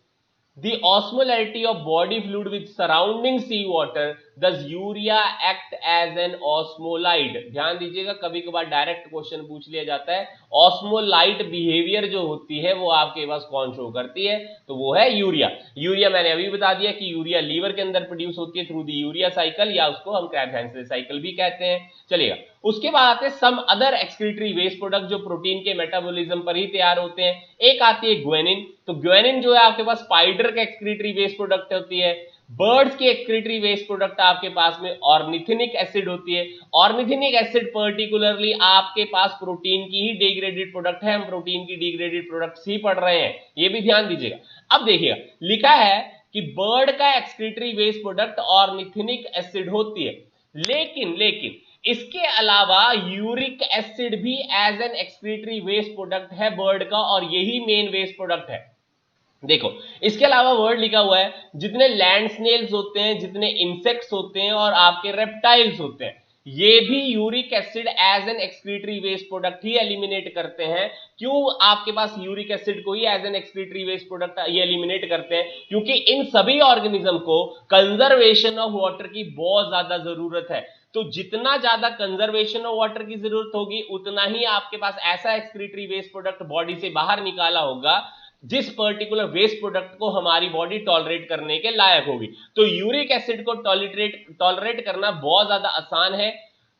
the osmolarity of body fluid with surrounding sea water Does urea act as an osmolyte? ध्यान दीजिएगा, कभी कभार डायरेक्ट क्वेश्चन पूछ लिया जाता है। ऑस्मोलाइट बिहेवियर जो होती है वो आपके पास कौन शो करती है? तो वो है यूरिया। यूरिया मैंने अभी बता दिया कि यूरिया लीवर के अंदर प्रोड्यूस होती है थ्रू द यूरिया साइकिल, या उसको हम क्रैब-हैंसले साइकिल भी कहते हैं। चलिएगा, उसके बाद आते हैं some other excretory waste product जो प्रोटीन के मेटाबॉलिज्म पर ही तैयार होते हैं। एक आती है ग्वेनिन। तो ग्वेनिन जो है आपके पास स्पाइडर का एक्सक्रीटरी वेस्ट प्रोडक्ट होती है। बर्ड्स की एक्सक्रीटरी वेस्ट प्रोडक्ट आपके पास में ऑर्निथिनिक एसिड होती है। ऑर्निथिनिक एसिड पर्टिकुलरली आपके पास प्रोटीन की ही डिग्रेडेड प्रोडक्ट है, हम प्रोटीन की डिग्रेडेड प्रोडक्ट्स ही पढ़ रहे हैं, ये भी ध्यान दीजिएगा। अब देखिएगा, लिखा है कि बर्ड का excretory waste product ornithinic acid होती है, लेकिन इसके अलावा यूरिक एसिड भी as an excretory waste product है बर्ड का, और यही मेन वेस्ट प्रोडक्ट है। देखो, इसके अलावा वर्ड लिखा हुआ है जितने लैंड स्नेल्स होते हैं, जितने इंसेक्ट्स होते हैं और आपके रेप्टाइल्स होते हैं, ये भी uric acid as an excretory waste product ही एलिमिनेट करते हैं। क्यों आपके पास यूरिक एसिड को ही as an excretory waste product ये एलिमिनेट करते हैं? क्योंकि इन सभी ऑर्गेनिज्म को कंजर्वेशन ऑफ वाटर की बहुत ज्यादा जरूरत है। तो जितना ज्यादा कंजर्वेशन ऑफ वाटर की जरूरत होगी, उतना ही आपके पास ऐसा एक्सक्रीटरी वेस्ट प्रोडक्ट बॉडी से बाहर निकाला होगा जिस पर्टिकुलर वेस्ट प्रोडक्ट को हमारी बॉडी टॉलरेट करने के लायक होगी। तो यूरिक एसिड को टॉलरेट करना बहुत ज्यादा आसान है,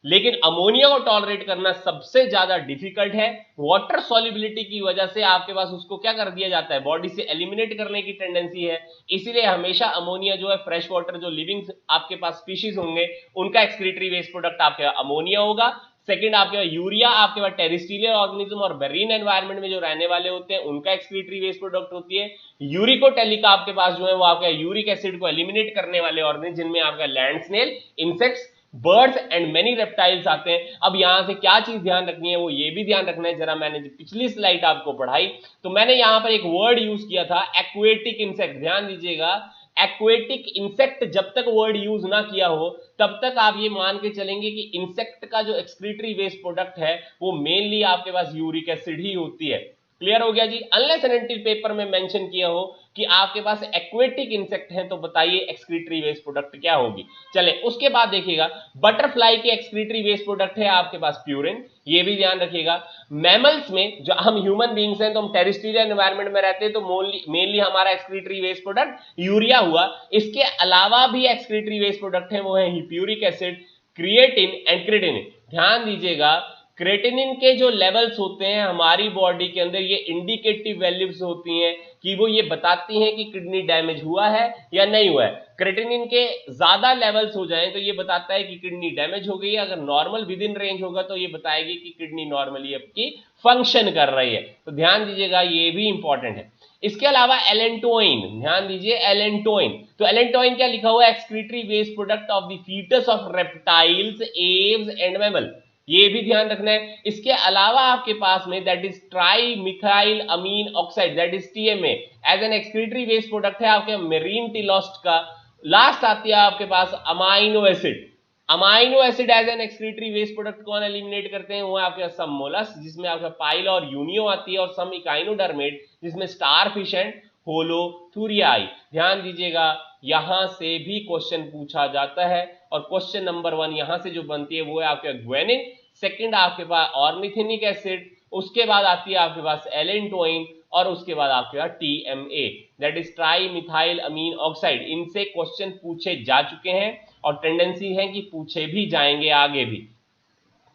लेकिन अमोनिया को टॉलरेट करना सबसे ज्यादा डिफिकल्ट है। वाटर सॉल्युबिलिटी की वजह से आपके पास उसको क्या कर दिया जाता है, बॉडी से एलिमिनेट करने की टेंडेंसी है। इसीलिए हमेशा अमोनिया जो है, फ्रेश वाटर जो लिविंग आपके पास स्पीशीज होंगे, उनका एक्सक्रीटरी वेस्ट प्रोडक्ट आपके अमोनिया होगा। सेकंड आपके पास यूरिया, आपके पास टेरेस्ट्रियल ऑर्गेनिज्म और मेरीन एनवायरनमेंट में जो रहने वाले होते हैं उनका एक्सक्रीटरी वेस्ट प्रोडक्ट होती है। यूरिकोटेलिक आपके पास जो है वो आपका यूरिक एसिड को एलिमिनेट करने वाले ऑर्गेनिज्म, जिनमें आपका land snail, insects, birds and many reptiles आते हैं। अब यहां से क्या चीज ध्यान रखनी है, वो ये भी ध्यान रखना है, जरा मैंने पिछली स्लाइड आपको पढ़ाई तो मैंने यहां पर एक वर्ड यूज किया था, एक्वेटिक इंसेक्ट। ध्यान दीजिएगा, एक्वेटिक इंसेक्ट जब तक वर्ड यूज ना किया हो तब तक आप ये मान के चलेंगे कि इंसेक्ट का जो एक्सक्रीटरी वेस्ट प्रोडक्ट है वो मेनली आपके पास यूरिक एसिड ही होती है। क्लियर हो गया जी? अनलेस एंड अनटिल पेपर में मेंशन किया हो कि आपके पास एक्वेटिक इंसेक्ट है, तो बताइए एक्सक्रीटरी वेस्ट प्रोडक्ट क्या होगी। चले, उसके बाद देखिएगा, बटरफ्लाई की एक्सक्रीटरी वेस्ट प्रोडक्ट है आपके पास प्यूरिन, ये भी ध्यान रखिएगा। मैमल्स में, जो हम ह्यूमन बींग्स हैं तो हम टेरेस्ट्रियल एनवायरनमेंट में रहते हैं, तो मेनली हमारा एक्सक्रीटरी वेस्ट प्रोडक्ट यूरिया हुआ। इसके अलावा भी एक्सक्रीटरी वेस्ट प्रोडक्ट है, वो है हिप्यूरिक एसिड, क्रिएटिन एंड क्रेटिनिन। ध्यान दीजिएगा, क्रेटिनिन के जो लेवल्स होते हैं हमारी बॉडी के अंदर, ये इंडिकेटिव वैल्यूज होती हैं कि वो ये बताती हैं कि किडनी डैमेज हुआ है या नहीं हुआ है। क्रेटिनिन के ज्यादा लेवल्स हो जाएं तो ये बताता है कि किडनी डैमेज हो गई है, अगर नॉर्मल विद इन रेंज होगा तो ये बताएगी कि किडनी नॉर्मली आपकी फंक्शन कर रही है। तो ध्यान दीजिएगा, ये भी इंपॉर्टेंट है। इसके अलावा एलेंटोइन, ध्यान दीजिए, एलेंटोइन। तो एलेंटोइन क्या लिखा हुआ है, excretory waste product of the foetus of reptiles, aves and mammal, ये भी ध्यान रखना है। इसके अलावा आपके पास में that is trimethylamine oxide, that is TMA, as an excretory waste product है आपके मेरीन टिलोस्ट का। लास्ट आती है आपके पास amino acid. Amino acid as an excretory waste product कौन एलिमिनेट करते हैं, वो आपके पास सम मोलस, जिसमें आपका पाइल और यूनियो आती है, और सम इकाइनोडर्मेट, जिसमें स्टारफिश एंड होलोथुरियाई। ध्यान दीजिएगा, यहां से भी क्वेश्चन पूछा जाता है, और क्वेश्चन नंबर 1 यहां से जो बनती है वो है आपके ग्वेनिन, सेकंड आपके पास ऑर्निथिनिक एसिड, उसके बाद आती है आपके पास एलेंटोइन, और उसके बाद आपके पास TMA, that is trimethylamine oxide. इनसे क्वेश्चन पूछे जा चुके हैं और टेंडेंसी है कि पूछे भी जाएंगे आगे भी।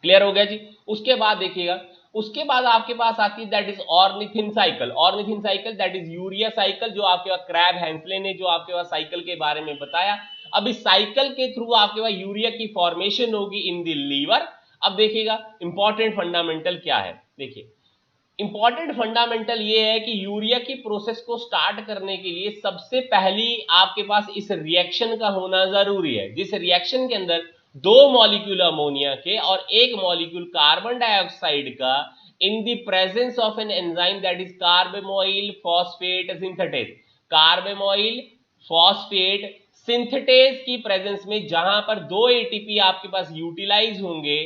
क्लियर हो गया जी? उसके बाद देखिएगा, उसके बाद आपके पास आती है that is ornithine cycle. Ornithine cycle that is urea cycle, जो आपके पास क्रैब-हैंसले ने जो आपके पास साइकिल के बारे में बताया। अब इस साइकिल के थ्रू आपके पास यूरिया की फॉर्मेशन होगी इन द लीवर। अब देखिएगा इंपॉर्टेंट फंडामेंटल क्या है, देखिए इंपॉर्टेंट फंडामेंटल ये है कि यूरिया की प्रोसेस को स्टार्ट करने के लिए सबसे पहली आपके पास इस रिएक्शन का होना जरूरी है, जिस रिएक्शन के अंदर 2 मॉलिक्यूल अमोनिया के और 1 मॉलिक्यूल कार्बन डाइऑक्साइड का in the presence of an enzyme that is carbamoyl phosphate synthetase. Carbamoyl phosphate synthetase की प्रेजेंस में जहां पर 2 एटीपी आपके पास यूटिलाइज होंगे,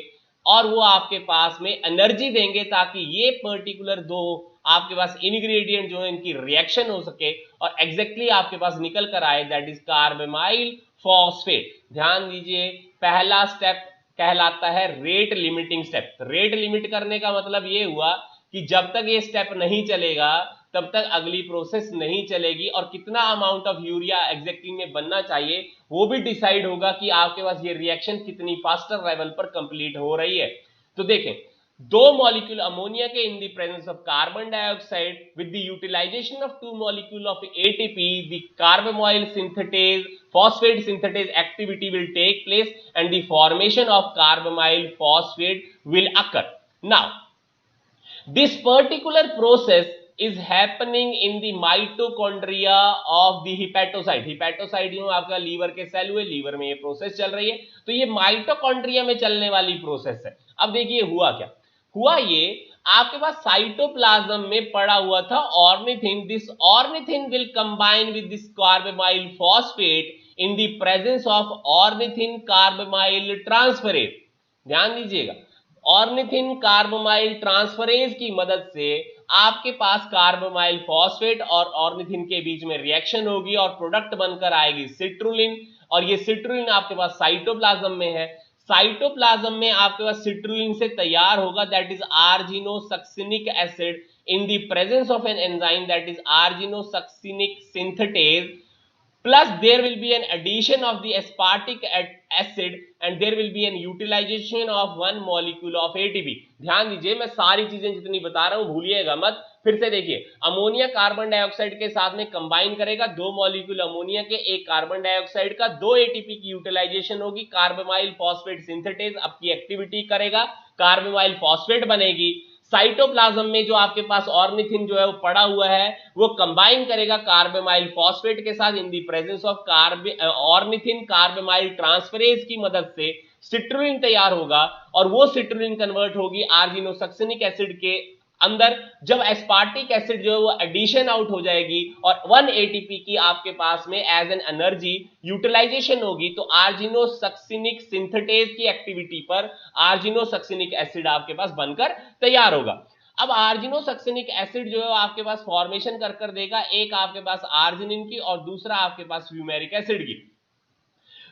और वो आपके पास में एनर्जी देंगे ताकि ये पर्टिकुलर दो आपके पास इंग्रेडिएंट जो है इनकी रिएक्शन हो सके और एग्जैक्टली आपके पास निकल कर आए, दैट इज कार्बामाइल फॉस्फेट। ध्यान दीजिए, पहला स्टेप कहलाता है rate limiting step. Rate limit करने का मतलब ये हुआ कि जब तक ये स्टेप नहीं चलेगा तब तक अगली प्रोसेस नहीं चलेगी, और कितना अमाउंट ऑफ यूरिया एग्जैक्टली में बनना चाहिए वो भी डिसाइड होगा कि आपके पास ये रिएक्शन कितनी फास्टर लेवल पर कंप्लीट हो रही है। तो देखें, दो मॉलिक्यूल अमोनिया के in the presence of carbon dioxide with the utilization of two molecule of ATP, the carbamyl synthetase phosphate synthetase activity will take place and the formation of carbamyl phosphate will occur. Now this particular process is happening in the mitochondria of the hepatocyte. hepatocyte जो आपका liver के cell हुए, liver में ये process चल रही है, तो ये माइटोकॉन्ड्रिया में चलने वाली प्रोसेस है। अब देखिए हुआ क्या हुआ, ये आपके पास साइटोप्लाज्म में पड़ा हुआ था ornithine. This ornithine will combine with this carbamyl phosphate in the presence of ornithine carbamyl transferase. ध्यान दीजिएगा, ऑर्निथिन कार्बामाइल ट्रांसफरेज की मदद से आपके पास कार्बामाइल फॉस्फेट और ऑर्निथिन के बीच में रिएक्शन होगी और प्रोडक्ट बनकर आएगी सिट्रुलिन, और ये सिट्रुलिन आपके पास साइटोप्लाज्म में है। साइटोप्लाज्म में आपके पास सिट्रुलिन से तैयार होगा, that is argininosuccinic acid in the presence of an enzyme that is argininosuccinic synthetase, plus there will be an addition of the aspartic acid and there will be an utilization of one molecule of ATP। ध्यान दीजिए, मैं सारी चीजें जितनी बता रहा हूं भूलिएगा मत। फिर से देखिए, अमोनिया कार्बन डाइऑक्साइड के साथ में कंबाइन करेगा, दो मॉलिक्यूल अमोनिया के, एक कार्बन डाइऑक्साइड का, दो एटीपी की यूटिलाइजेशन होगी, कार्बामाइल फॉस्फेट सिंथेटेज अपनी एक्टिविटी करेगा, कार्बामाइल फॉस्फेट बनेगी। साइटोप्लाज्म में जो आपके पास ऑर्निथिन जो है वो पड़ा हुआ है, वो कंबाइन करेगा कार्बामाइल फॉस्फेट के साथ in the presence of ornithine carbamyl transferase की मदद से सिट्रुलिन तैयार होगा, और वो सिट्रुलिन कन्वर्ट होगी आर्जिनोसक्सिनिक एसिड के अंदर। जब एस्पार्टिक एसिड जो है वो एडिशन आउट हो जाएगी और 1 एटीपी की आपके पास में एज एन एनर्जी यूटिलाइजेशन होगी, तो आर्जिनोसक्सिनिक सिंथेटेज की एक्टिविटी पर आर्जिनोसक्सिनिक एसिड आपके पास बनकर तैयार होगा। अब आर्जिनोसक्सिनिक एसिड जो है आपके पास फॉर्मेशन कर कर देगा, एक आपके पास आर्जिनिन की और दूसरा आपके पास फ्यूमेरिक एसिड की।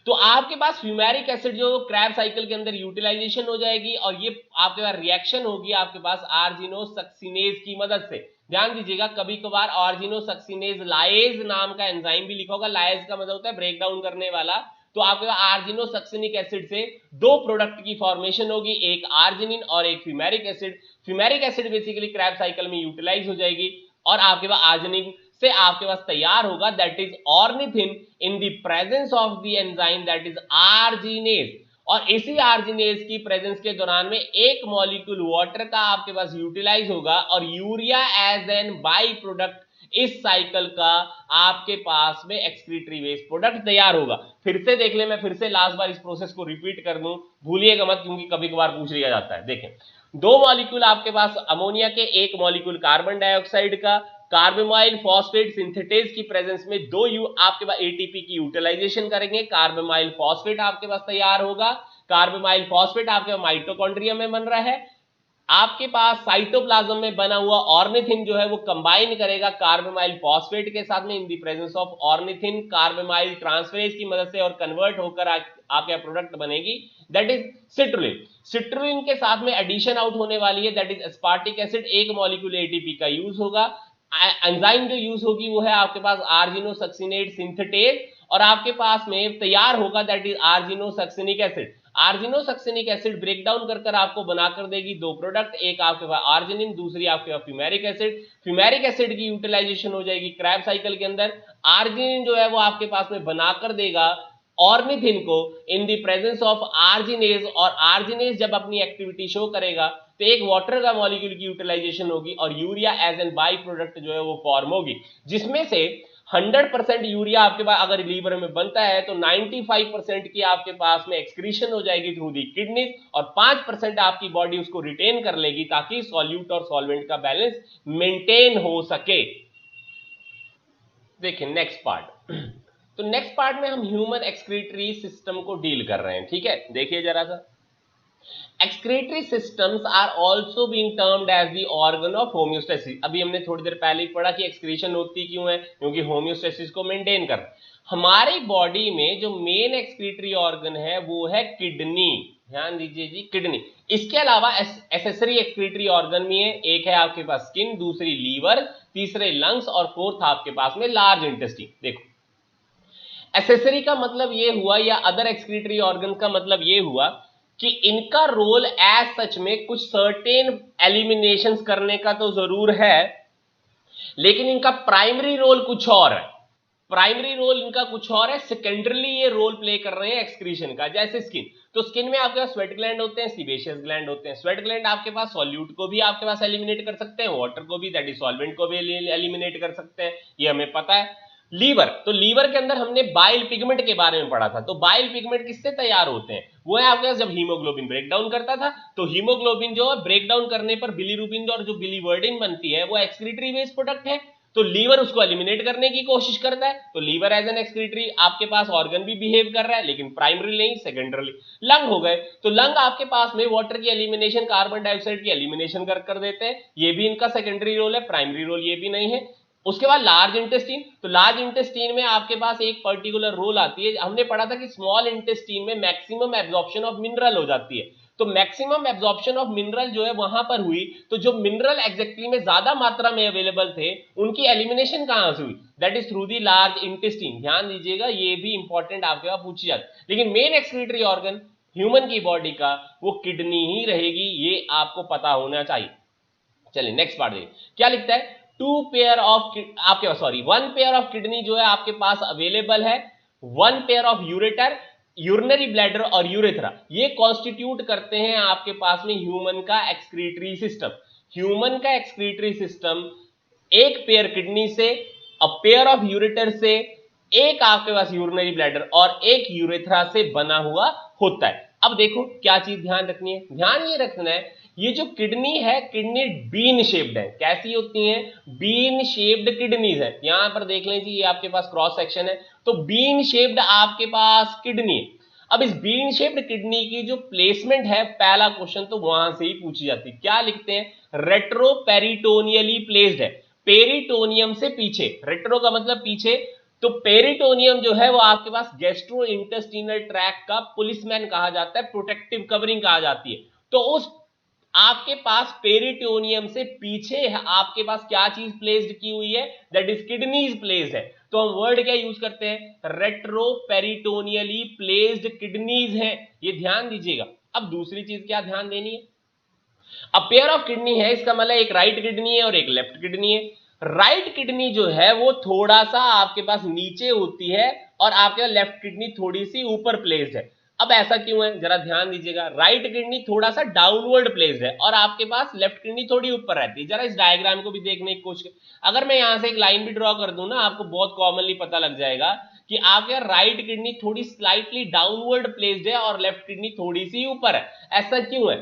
तो आपके पास फ्यूमेरिक एसिड जो क्रैब साइकिल के अंदर यूटिलाइजेशन हो जाएगी और ये आपके पास रिएक्शन होगी आपके पास आर्जिनोसक्सिनेज की मदद से। ध्यान दीजिएगा, कभी कभार आर्जिनोसक्सिनेज लाएज नाम का एंजाइम भी लिखा होगा। लाएज का मतलब होता है ब्रेक डाउन करने वाला। तो आपके पास आर्जिनोसक्सिनिक एसिड से दो प्रोडक्ट की फॉर्मेशन होगी, एक आर्जिनिन और एक fumaric acid. Fumaric acid basically Krebs cycle में यूटिलाइज हो जाएगी और आपके पास आर्जिनिन से आपके पास तैयार होगा, that is ornithine in the presence of the enzyme that is arginase. और इसी आर्जिनेज की प्रेजेंस के दौरान में एक मॉलिक्यूल वाटर का आपके पास यूटिलाइज होगा और urea as an by product इस साइकिल का आपके पास में एक्सक्रीटरी वेस्ट प्रोडक्ट तैयार होगा। फिर से देख ले, मैं फिर से लास्ट बार इस प्रोसेस को रिपीट कर दूं, भूलिएगा मत, क्योंकि कभी कभार पूछ लिया जाता है। देखें, दो मॉलिक्यूल आपके पास अमोनिया के, एक मॉलिक्यूल कार्बन डाइऑक्साइड का, कार्बामाइल फॉस्फेट सिंथेटेज की प्रेजेंस में दो आपके पास एटीपी की यूटिलाइजेशन करेंगे, कार्बामाइल फॉस्फेट आपके पास तैयार होगा। कार्बामाइल फॉस्फेट आपके माइटोकॉन्ड्रिया में बन रहा है। आपके पास साइटोप्लाज्म में बना हुआ ऑर्निथिन जो है वो कंबाइन करेगा कार्बामाइल फॉस्फेट के साथ में in the presence of ornithine carbamyl transferase की मदद से और कन्वर्ट होकर आपके प्रोडक्ट बनेगी, दैट इज सिट्रुलिन। सिट्रुलिन के साथ में एडिशन आउट होने वाली है, दैट इज एस्पार्टिक एसिड। एक मॉलिक्यूल एटीपी का यूज होगा। एंजाइम जो यूज होगी वो है आपके पास आर्जिनोसक्सिनेट सिंथेटेज, और आपके पास में तैयार होगा that is argininosuccinic acid. Argininosuccinic acid break down कर कर आपको बनाकर देगी दो प्रोडक्ट, एक आपके पास आर्जिनिन, दूसरी आपके पास फ्यूमेरिक एसिड। फ्यूमेरिक एसिड की यूटिलाइजेशन हो जाएगी क्रैब साइकिल के अंदर। आर्जिनिन जो है वो आपके पास में बनाकर देगा ऑर्निथिन को इन द प्रेजेंस ऑफ आर्जिनेज, और आर्जिनेज जब अपनी एक्टिविटी शो करेगा तो एक वाटर का मॉलिक्यूल की यूटिलाइजेशन होगी और urea as an by product जो है वो फॉर्म होगी, जिसमें से 100% यूरिया आपके पास अगर लीवर में बनता है तो 95% की आपके पास में एक्सक्रीशन हो जाएगी थ्रू दी किडनीज, और 5% आपकी बॉडी उसको रिटेन कर लेगी ताकि सॉल्यूट और सॉल्वेंट का बैलेंस मेंटेन हो सके। देखिए नेक्स्ट पार्ट। तो नेक्स्ट पार्ट में हम ह्यूमन एक्सक्रीटरी सिस्टम को डील कर रहे हैं, ठीक है। देखिए जरा सा, excretory systems are also being termed as the organ of homeostasis. अभी हमने थोड़ी देर पहले ही पढ़ा कि एक्सक्रीशन होती क्यों है, क्योंकि होम्योस्टेसिस को मेंटेन कर। हमारी बॉडी में जो मेन एक्सक्रीटरी ऑर्गन है वो है किडनी, ध्यान दीजिए जी, किडनी। इसके अलावा एसेसरी एक्सक्रीटरी ऑर्गन भी है, एक है आपके पास स्किन, दूसरी लीवर, तीसरे लंग्स और फोर्थ आपके पास में लार्ज इंटेस्टाइन। देखो एसेसरी का मतलब ये हुआ, या अदर एक्सक्रीटरी ऑर्गन का मतलब ये हुआ कि इनका रोल एज सच में कुछ सर्टेन एलिमिनेशन करने का तो जरूर है, लेकिन इनका प्राइमरी रोल कुछ और है। प्राइमरी रोल इनका कुछ और है, सेकेंडरली ये रोल प्ले कर रहे हैं एक्सक्रीशन का। जैसे स्किन, तो स्किन में आपके पास स्वेट ग्लैंड होते हैं, सीबेशियस ग्लैंड होते हैं। स्वेट ग्लैंड आपके पास सॉल्यूट को भी आपके पास एलिमिनेट कर सकते हैं, वाटर को भी, दैट इज सॉल्वेंट को भी एलिमिनेट कर सकते हैं, ये हमें पता है। लीवर, तो लीवर के अंदर हमने बाइल पिगमेंट के बारे में पढ़ा था। तो बाइल पिगमेंट किससे तैयार होते हैं, वो है आपके पास जब हीमोग्लोबिन ब्रेक डाउन करता था, तो हीमोग्लोबिन जो है ब्रेक डाउन करने पर बिलीरुबिन और जो बिलीवर्डिन बनती है वो एक्सक्रीटरी वेस्ट प्रोडक्ट है, तो लीवर उसको एलिमिनेट करने की कोशिश करता है। तो लीवर एज एन एक्सक्रीटरी आपके पास ऑर्गन भी बिहेव कर रहा है, लेकिन प्राइमरी नहीं, सेकेंडरली। लंग हो गए, तो लंग आपके पास में वाटर की एलिमिनेशन, कार्बन डाइऑक्साइड की एलिमिनेशन कर देते हैं, ये भी इनका सेकेंडरी रोल है, प्राइमरी रोल ये भी नहीं है। उसके बाद लार्ज इंटेस्टीन, तो लार्ज इंटेस्टीन में आपके पास एक पर्टिकुलर रोल आती है, हमने पढ़ा था कि स्मॉल इंटेस्टीन में मैक्सिमम एब्जॉर्प्शन ऑफ मिनरल हो जाती है। तो मैक्सिमम एब्जॉर्प्शन ऑफ मिनरल जो है वहां पर हुई, तो जो मिनरल एग्जैक्टली में ज्यादा मात्रा में अवेलेबल थे उनकी एलिमिनेशन कहां से हुई, that is through the large intestine. ध्यान दीजिएगा, ये भी इंपॉर्टेंट आपके पास पूछी जाती, लेकिन मेन एक्सक्रीटरी ऑर्गन ह्यूमन की बॉडी का वो किडनी ही रहेगी, ये आपको पता होना चाहिए। चलिए नेक्स्ट पार्ट देखिए क्या लिखता है, टू पेयर ऑफ आपके पास, sorry, one pair of kidney जो है आपके पास अवेलेबल है, one pair of ureter, urinary bladder और यूरेथ्रा, ये कॉन्स्टिट्यूट करते हैं आपके पास में ह्यूमन का एक्सक्रीटरी सिस्टम। ह्यूमन का एक्सक्रीटरी सिस्टम एक पेयर किडनी से, अ पेयर ऑफ यूरेटर से, एक आपके पास यूरिनरी ब्लैडर और एक यूरेथ्रा से बना हुआ होता है। अब देखो क्या चीज ध्यान रखनी है, ध्यान ये रखना है, ये जो किडनी है, किडनी बीन शेप्ड है। कैसी होती है, बीन शेप्ड किडनीज है। यहां पर देख लें जी, ये आपके पास क्रॉस सेक्शन है, तो बीन शेप्ड आपके पास किडनी है। अब इस बीन शेप्ड किडनी की जो प्लेसमेंट है, पहला क्वेश्चन तो वहां से ही पूछी जाती है। क्या लिखते हैं, रेट्रो पेरिटोनियली प्लेस्ड है, पेरिटोनियम से पीछे, रेट्रो का मतलब पीछे, तो पेरिटोनियम जो है वो आपके पास गैस्ट्रो इंटेस्टिनल ट्रैक्ट का पुलिसमैन कहा जाता है, प्रोटेक्टिव कवरिंग कहा जाती है। तो उस आपके पास पेरिटोनियम से पीछे आपके पास क्या चीज प्लेस्ड की हुई है, दैट इज किडनीज प्लेस्ड है। तो हम वर्ड क्या यूज करते हैं, रेट्रो पेरिटोनियली प्लेस्ड किडनीज है, ये ध्यान दीजिएगा। अब दूसरी चीज क्या ध्यान देनी है, अब पेयर ऑफ किडनी है, इसका मतलब एक राइट किडनी है और एक लेफ्ट किडनी है। राइट किडनी जो है वो थोड़ा सा आपके पास नीचे होती है और आपके लेफ्ट किडनी थोड़ी सी ऊपर प्लेस्ड है। अब ऐसा क्यों है, जरा ध्यान दीजिएगा, राइट किडनी थोड़ा सा डाउनवर्ड प्लेस्ड है और आपके पास लेफ्ट किडनी थोड़ी ऊपर रहती है। जरा इस डायग्राम को भी देखने की कोशिश, अगर मैं यहां से एक लाइन भी ड्रॉ कर दूं ना, आपको बहुत कॉमनली पता लग जाएगा कि आपके राइट किडनी थोड़ी स्लाइटली डाउनवर्ड प्लेस्ड है और लेफ्ट किडनी थोड़ी सी ऊपर है। ऐसा क्यों है,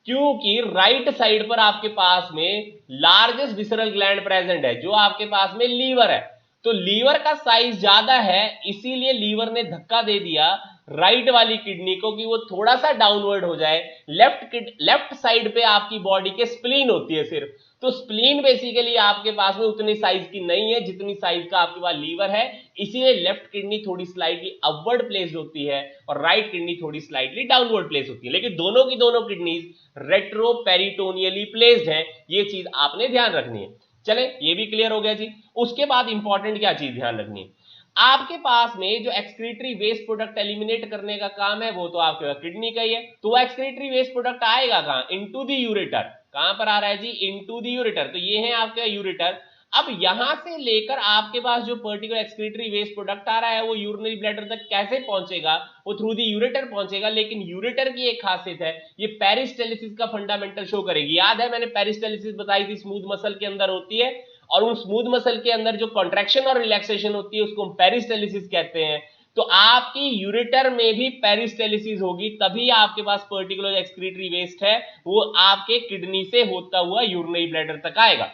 क्योंकि राइट साइड पर आपके पास में लार्जेस्ट विसरल ग्लैंड प्रेजेंट है, जो आपके पास में लीवर है। तो लीवर का साइज ज्यादा है, इसीलिए लीवर ने धक्का दे दिया राइट वाली किडनी को कि वो थोड़ा सा डाउनवर्ड हो जाए। लेफ्ट साइड पे आपकी बॉडी के स्प्लीन होती है सिर्फ, तो स्प्लीन बेसिकली आपके पास में उतनी साइज की नहीं है जितनी साइज का आपके पास लीवर है, इसीलिए लेफ्ट किडनी थोड़ी स्लाइटली अपवर्ड प्लेस्ड होती है और राइट किडनी थोड़ी स्लाइटली डाउनवर्ड प्लेस होती है, लेकिन दोनों की दोनों किडनीज रेट्रो पेरिटोनियली प्लेस्ड है, ये चीज आपने ध्यान रखनी है। चले ये भी क्लियर हो गया जी। उसके बाद इंपॉर्टेंट क्या चीज ध्यान रखनी है, आपके पास में जो एक्सक्रीटरी वेस्ट प्रोडक्ट एलिमिनेट करने का काम है वो तो आपके किडनी का ही है, तो वो एक्सक्रीटरी वेस्ट प्रोडक्ट आएगा कहां, इनटू द यूरेटर। कहां पर आ रहा है जी, इनटू द यूरेटर, तो ये है आपका यूरेटर। अब यहां से लेकर आपके पास जो पर्टिकुलर एक्सक्रीटरी वेस्ट प्रोडक्ट आ रहा है वो यूरिनरी ब्लैडर तक कैसे पहुंचेगा, वो थ्रू द यूरेटर पहुंचेगा। लेकिन यूरेटर की एक खासियत है, ये पेरिस्टेलिसिस का फंडामेंटल शो करेगी। याद है मैंने पेरिस्टेलिसिस बताई थी, स्मूथ मसल के अंदर होती है और उन स्मूथ मसल के अंदर जो कॉन्ट्रैक्शन और रिलैक्सेशन होती है उसको हम पेरिस्टेलिसिस कहते हैं। तो आपकी यूरेटर में भी पेरिस्टेलिसिस होगी, तभी आपके पास पर्टिकुलर एक्सक्रीटरी वेस्ट है वो आपके किडनी से होता हुआ यूरिनरी ब्लैडर तक आएगा।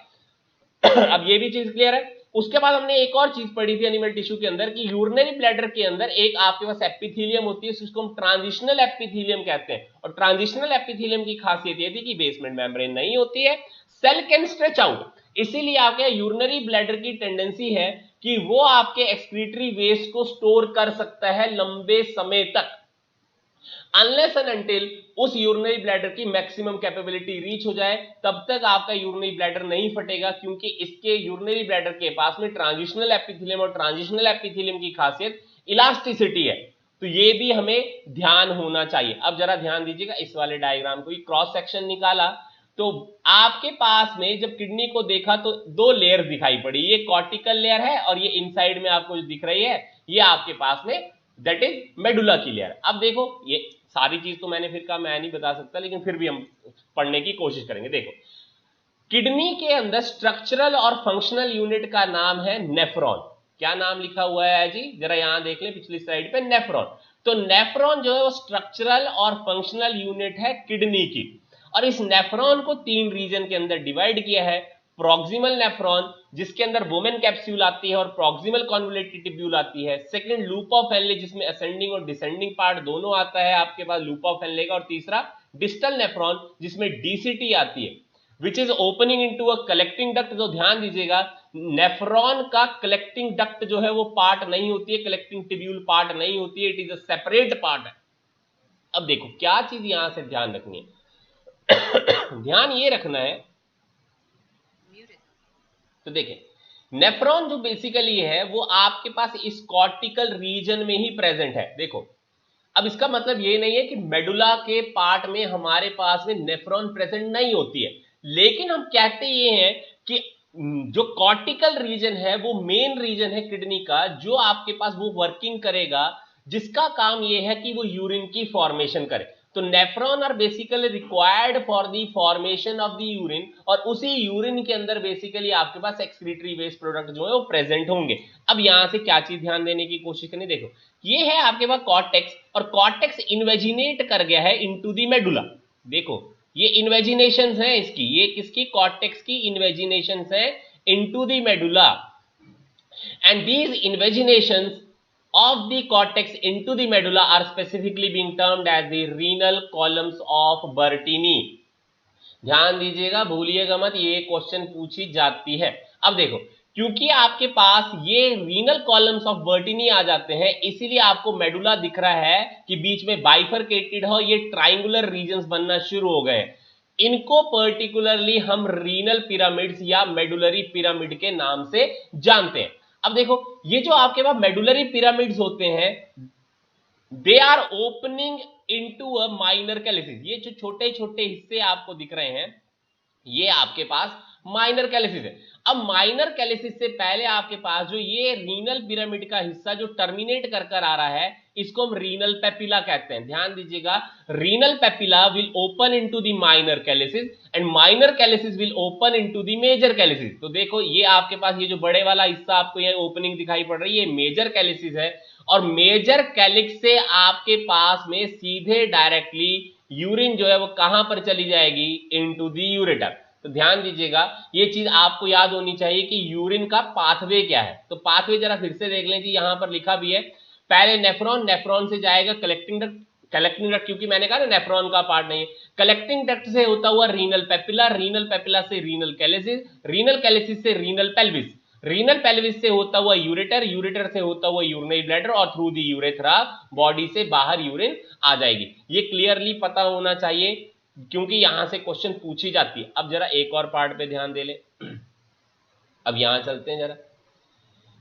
अब ये भी चीज क्लियर है। उसके बाद हमने एक और चीज पढ़ी थी एनिमल टिश्यू के अंदर कि यूरिनरी ब्लैडर के अंदर एक आपके पास एपिथेलियम होती है, उसको हम ट्रांजिशनल एपिथेलियम कहते हैं। और ट्रांजिशनल एपिथेलियम की खासियत ये थी कि बेसमेंट मेम्ब्रेन नहीं होती है, सेल कैन स्ट्रेच आउट, इसीलिए आपके यूरिनरी ब्लैडर की टेंडेंसी है कि वो आपके एक्सक्रीटरी वेस्ट को स्टोर कर सकता है लंबे समय तक, अनलेस एंड अनटिल उस यूरिनरी ब्लैडर की मैक्सिमम कैपेबिलिटी रीच हो जाए, तब तक आपका यूरिनरी ब्लैडर नहीं फटेगा, क्योंकि इसके यूरिनरी ब्लैडर के पास में ट्रांजिशनल एपिथेलियम, और ट्रांजिशनल एपिथेलियम की खासियत इलास्टिसिटी है। तो ये भी हमें ध्यान होना चाहिए। अब जरा ध्यान दीजिएगा, इस वाले डायग्राम को क्रॉस सेक्शन निकाला तो आपके पास में जब किडनी को देखा तो दो लेयर दिखाई पड़ी, ये कॉर्टिकल लेयर है और ये इनसाइड में आपको जो दिख रही है ये आपके पास में दैट इज मेडुला की लेयर। अब देखो ये सारी चीज तो मैंने फिर कहा मैं नहीं बता सकता, लेकिन फिर भी हम पढ़ने की कोशिश करेंगे। देखो किडनी के अंदर स्ट्रक्चरल और फंक्शनल यूनिट का नाम है नेफ्रॉन। क्या नाम लिखा हुआ है जी, जरा यहां देख लें पिछली स्लाइड पे, नेफ्रॉन। तो नेफ्रॉन जो है वो स्ट्रक्चरल और फंक्शनल यूनिट है किडनी की, और इस नेफ्रॉन को तीन रीजन के अंदर डिवाइड किया है। प्रॉक्सिमल नेफ्रॉन जिसके अंदर वोमेन कैप्सूल आती है और प्रॉक्सिमल कॉन्वोल्यूटेड ट्यूब्यूल आती है। सेकंड लूप ऑफ हेनले जिसमें असेंडिंग और डिसेंडिंग पार्ट दोनों आता है आपके पास लूप ऑफ हेनले का। और तीसरा डिस्टल नेफ्रॉन जिसमें डीसीटी आती है, which is opening into a collecting duct. तो ध्यान दीजिएगा नेफ्रॉन का कलेक्टिंग डक्ट जो है वो पार्ट नहीं होती है, कलेक्टिंग ट्यूब्यूल पार्ट नहीं होती है, it is a separate part है। अब देखो क्या चीज यहां से ध्यान रखनी है, ध्यान ये रखना है, तो देखिए नेफ्रॉन जो बेसिकली है वो आपके पास इस कॉर्टिकल रीजन में ही प्रेजेंट है। देखो अब इसका मतलब ये नहीं है कि मेडुला के पार्ट में हमारे पास में नेफ्रॉन प्रेजेंट नहीं होती है, लेकिन हम कहते ये हैं कि जो कॉर्टिकल रीजन है वो मेन रीजन है किडनी का, जो आपके पास वो वर्किंग करेगा, जिसका काम ये है कि वो यूरिन की फॉर्मेशन करे। तो nephron are basically required for the formation of the urine, और उसी यूरिन के अंदर बेसिकली आपके पास एक्सक्रीटरी वेस्ट प्रोडक्ट जो है वो प्रेजेंट होंगे। अब यहां से क्या चीज ध्यान देने की कोशिश करनी, देखो ये है आपके पास कॉर्टेक्स, और कॉर्टेक्स इन्वेजिनेट कर गया है इनटू द मेडुला। देखो ये इन्वेजिनेशंस हैं इसकी, ये किसकी, कॉर्टेक्स की इन्वेजिनेशंस हैं into the medulla, and these invaginations of the cortex into the medulla are specifically being termed as the renal columns of Bertini। ध्यान दीजिएगा, भूलिएगा मत, ये क्वेश्चन पूछी जाती है। अब देखो क्योंकि आपके पास ये रीनल कॉलम्स ऑफ बर्टिनी आ जाते हैं, इसीलिए आपको मेडुला दिख रहा है कि बीच में बाइफरकेटेड हो, ये ट्राइंगुलर रीजन्स बनना शुरू हो गए। इनको पर्टिकुलरली हम रीनल पिरामिड्स या मेडुलरी पिरामिड के नाम से जानते हैं। अब देखो ये जो आपके पास मेडुलरी पिरामिड्स होते हैं, they are opening into a minor calyces. ये जो छोटे छोटे हिस्से आपको दिख रहे हैं ये आपके पास माइनर कैलिसिस है। अब माइनर कैलिसिस से पहले आपके पास जो ये रीनल पिरामिड का हिस्सा जो टर्मिनेट कर कर आ रहा है, इसको हम रीनल पेपिला कहते हैं। ध्यान दीजिएगा, renal papilla will open into the minor calyces and minor calyces will open into the major calyces. तो देखो ये आपके पास ये जो बड़े वाला हिस्सा आपको ये ओपनिंग दिखाई पड़ रही है, मेजर कैलिसिस है, और मेजर कैलिक्स से आपके पास में सीधे डायरेक्टली यूरिन जो है वो कहां पर चली जाएगी, इनटू द यूरेटर। तो ध्यान दीजिएगा ये चीज आपको याद होनी चाहिए कि यूरिन का पाथवे क्या है। तो पाथवे जरा फिर से देख लें जी, यहां पर लिखा भी है, पहले नेफ्रॉन, नेफ्रॉन से जाएगा कलेक्टिंग डक्ट, कलेक्टिंग डक्ट क्योंकि मैंने कहा ना नेफ्रॉन का पार्ट नहीं है, कलेक्टिंग डक्ट से होता हुआ रीनल पेपिला, रीनल पेपिला से रीनल कैलिसिस, रीनल कैलिसिस से रीनल पेल्विस, रीनल पेल्विस से होता हुआ यूरेटर, यूरेटर से होता हुआ यूरिनरी ब्लैडर, और थ्रू दी यूरेथ्रा बॉडी से बाहर यूरिन आ जाएगी। ये क्लियरली पता होना चाहिए क्योंकि यहां से क्वेश्चन पूछी जाती है। अब जरा एक और पार्ट पे ध्यान दे ले, अब यहां चलते हैं जरा,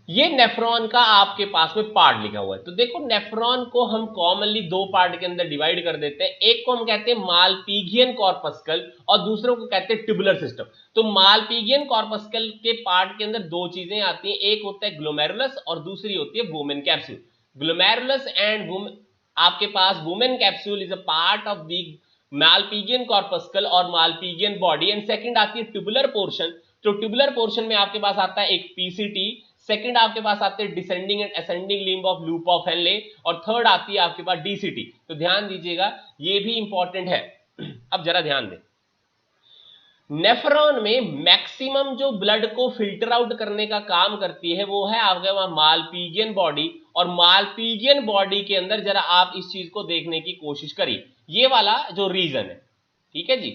ये नेफ्रॉन का आपके पास में पार्ट लिखा हुआ है। तो देखो नेफ्रॉन को हम कॉमनली दो पार्ट के अंदर डिवाइड कर देते हैं, एक को हम कहते हैं मालपीगियन कॉर्पस्कल और दूसरों को कहते हैं ट्यूबुलर सिस्टम। तो मालपीगियन कॉर्पस्कल के पार्ट के अंदर दो चीजें आती हैं, एक होता है ग्लोमेरुलस और दूसरी होती है वुमेन कैप्सूल। ग्लोमेरुलस एंड आपके पास Bowman capsule is a part of the Malpighian corpuscle और मालपीगियन बॉडी, एंड सेकंड आती है ट्यूबुलर पोर्शन। तो ट्यूबुलर पोर्शन में आपके पास आता है एक पीसीटी, सेकंड आपके पास आते हैं descending and ascending limb of loop of Henle, और थर्ड आती है आपके पास डीसीटी। तो ध्यान दीजिएगा ये भी इंपॉर्टेंट है। अब जरा ध्यान दें, नेफ्रॉन में मैक्सिमम जो ब्लड को फिल्टर आउट करने का काम करती है वो है आपके वहां मालपीजियन बॉडी, और मालपीजियन बॉडी के अंदर जरा आप इस चीज को देखने की कोशिश करिए, ये वाला जो रीजन है, ठीक है जी।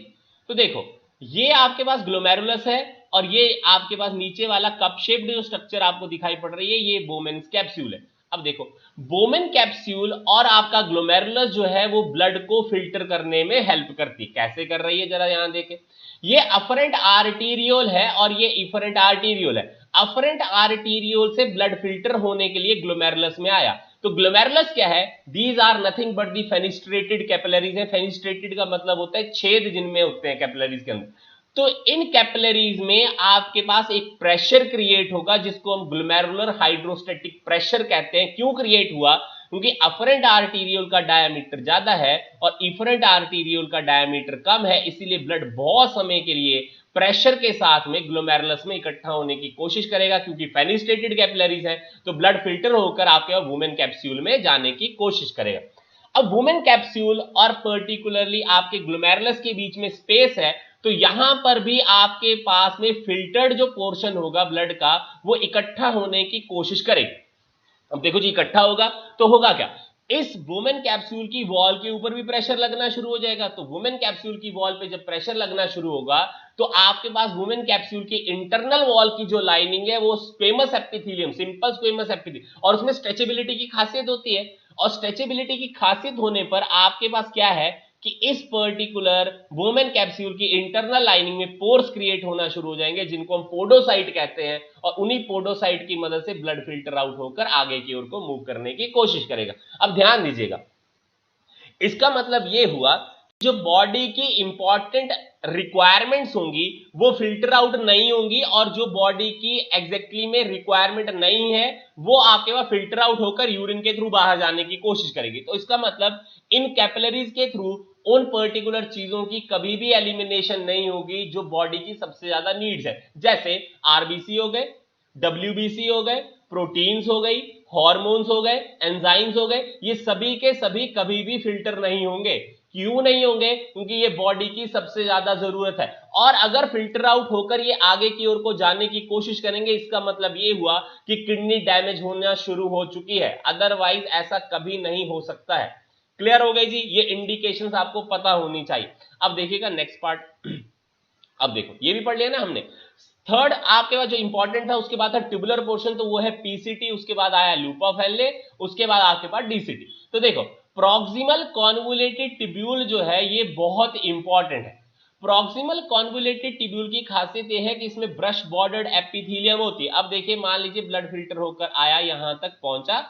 तो देखो ये आपके पास ग्लोमेरुलस है, और ये आपके पास नीचे वाला कप शेप्ड जो स्ट्रक्चर आपको दिखाई पड़ रही है ये बोमेन्स कैप्सूल है। अब देखो बोमेन कैप्सूल और आपका ग्लोमेरुलस जो है वो ब्लड को फिल्टर करने में हेल्प करती है। कैसे कर रही है जरा यहां देखें, ये अफरेंट आर्टीरियोल है और ये इफरेंट आर्टीरियोल है। अफरेंट आर्टीरियोल से ब्लड फिल्टर होने के लिए ग्लोमेरुलस में आया। तो ग्लोमेरुलस क्या है, these are nothing but the fenestrated capillaries है। फेनिस्ट्रेटेड का मतलब होता है छेद जिनमें होते हैं कैपिलरीज के अंदर। तो इन कैपिलरीज में आपके पास एक प्रेशर क्रिएट होगा जिसको हम ग्लोमेरुलर हाइड्रोस्टैटिक प्रेशर कहते हैं। क्यों क्रिएट हुआ, क्योंकि अफरेंट आर्टीरियोल का डायमीटर ज्यादा है और इफरेंट आर्टीरियोल का डायमीटर कम है, इसीलिए ब्लड बहुत समय के लिए प्रेशर के साथ में ग्लोमेरुलस में इकट्ठा होने की कोशिश करेगा। क्योंकि फेनिस्ट्रेटेड कैपिलरीज है तो ब्लड फिल्टर होकर आपके वुमेन कैप्सूल में जाने की कोशिश करेगा। अब वुमेन कैप्सूल और पर्टिकुलरली आपके ग्लोमेरुलस के बीच में स्पेस है, तो यहां पर भी आपके पास में फिल्टर्ड जो पोर्शन होगा ब्लड का वो इकट्ठा होने की कोशिश करेगा। अब देखो जी इकट्ठा होगा तो होगा क्या, इस वुमेन कैप्सूल की वॉल के ऊपर भी प्रेशर लगना शुरू हो जाएगा। तो वुमेन कैप्सूल की वॉल पे जब प्रेशर लगना शुरू होगा तो आपके पास वुमेन कैप्सूल की इंटरनल वॉल की जो लाइनिंग है वो squamous epithelium, simple squamous epithelium, और उसमें स्ट्रेचेबिलिटी की खासियत होती है। और स्ट्रेचेबिलिटी की खासियत होने पर आपके पास क्या है कि इस पर्टिकुलर वुमेन कैप्सूल की इंटरनल लाइनिंग में पोर्स क्रिएट होना शुरू हो जाएंगे जिनको हम पोडोसाइट कहते हैं, और उन्हीं पोडोसाइट की मदद से ब्लड फिल्टर आउट होकर आगे की ओर को मूव करने की कोशिश करेगा। अब ध्यान दीजिएगा, इसका मतलब यह हुआ जो बॉडी की इंपॉर्टेंट रिक्वायरमेंट्स होंगी वो फिल्टर आउट नहीं होंगी, और जो बॉडी की एग्जैक्टली में रिक्वायरमेंट नहीं है वो आपके पास फिल्टर आउट होकर यूरिन के थ्रू बाहर जाने की कोशिश करेगी। तो इसका मतलब इन कैपिलरीज के थ्रू उन पर्टिकुलर चीजों की कभी भी एलिमिनेशन नहीं होगी जो बॉडी की सबसे ज्यादा नीड्स है, जैसे आरबीसी हो गए, डब्ल्यूबीसी हो गए, प्रोटीन्स हो गई, हॉर्मोन्स हो गए, एंजाइम्स हो गए, ये सभी के सभी कभी भी फिल्टर नहीं होंगे। क्यों नहीं होंगे, क्योंकि ये बॉडी की सबसे ज्यादा जरूरत है। और अगर फिल्टर आउट होकर ये आगे की ओर को जाने की कोशिश करेंगे इसका मतलब ये हुआ कि किडनी डैमेज होना शुरू हो चुकी है, अदरवाइज ऐसा कभी नहीं हो सकता है। क्लियर हो गई जी, ये इंडिकेशंस आपको पता होनी चाहिए। अब देखिएगा नेक्स्ट पार्ट। अब देखो ये भी पढ़ लिया ना हमने। थर्ड आपके पास जो इंपॉर्टेंट था उसके बाद था ट्यूबुलर पोर्शन, तो वो है पीसीटी, उसके बाद आया लूप ऑफ हेनले, उसके बाद आपके पास डीसीटी। तो देखो प्रॉक्सिमल कॉन्वोलेटेड टिब्यूल जो है ये बहुत इंपॉर्टेंट है। प्रॉक्सिमल कॉन्वोलेटेड टिब्यूल की खासियत ये है कि इसमें ब्रश बॉर्डर्ड एपिथेलियम होती है। अब देखिए मान लीजिए ब्लड फिल्टर होकर आया यहां तक पहुंचा,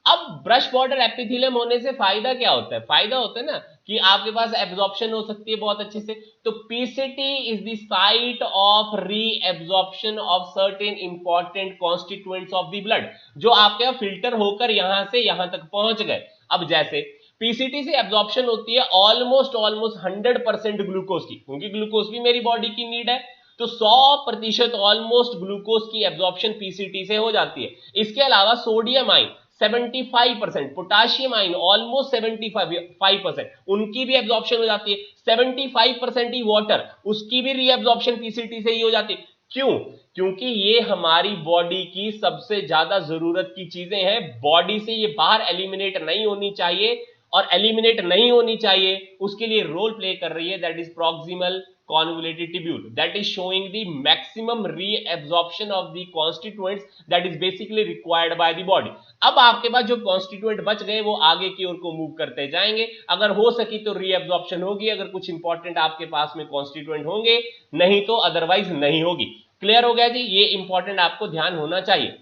अब ब्रश बॉर्डर एपिथेलियम होने से फायदा क्या होता है, फायदा होता है ना कि आपके पास एब्जॉर्प्शन हो सकती है बहुत अच्छे से। तो PCT is the site of री absorption of certain important constituents of the blood, जो आपके फिल्टर होकर यहां से यहां तक पहुंच गए। अब जैसे पीसीटी से एब्जॉर्प्शन होती है ऑलमोस्ट 100% ग्लूकोज की, क्योंकि ग्लूकोज भी मेरी बॉडी की नीड है, तो 100% ऑलमोस्ट ग्लूकोज की एब्जॉर्प्शन पीसीटी से हो जाती है। इसके अलावा sodium ion 75%, potassium ion almost 75%, उनकी भी एब्जॉर्प्शन हो जाती है। 75% ही वाटर, उसकी भी रीएब्जॉर्प्शन पीसीटी से ही हो जाती है। क्यों, क्योंकि ये हमारी बॉडी की सबसे ज्यादा जरूरत की चीजें हैं, बॉडी से ये बाहर एलिमिनेट नहीं होनी चाहिए, और एलिमिनेट नहीं होनी चाहिए उसके लिए रोल प्ले कर रही है, that is proximal convoluted tubule that is showing the maximum reabsorption of the constituents that is basically required by the body। अब आपके पास जो constituent बच गए वो आगे की ओर को मूव करते जाएंगे, अगर हो सकी तो reabsorption होगी, अगर कुछ इंपॉर्टेंट आपके पास में constituent होंगे, नहीं तो अदरवाइज नहीं होगी। क्लियर हो गया जी, ये इंपॉर्टेंट आपको ध्यान होना चाहिए।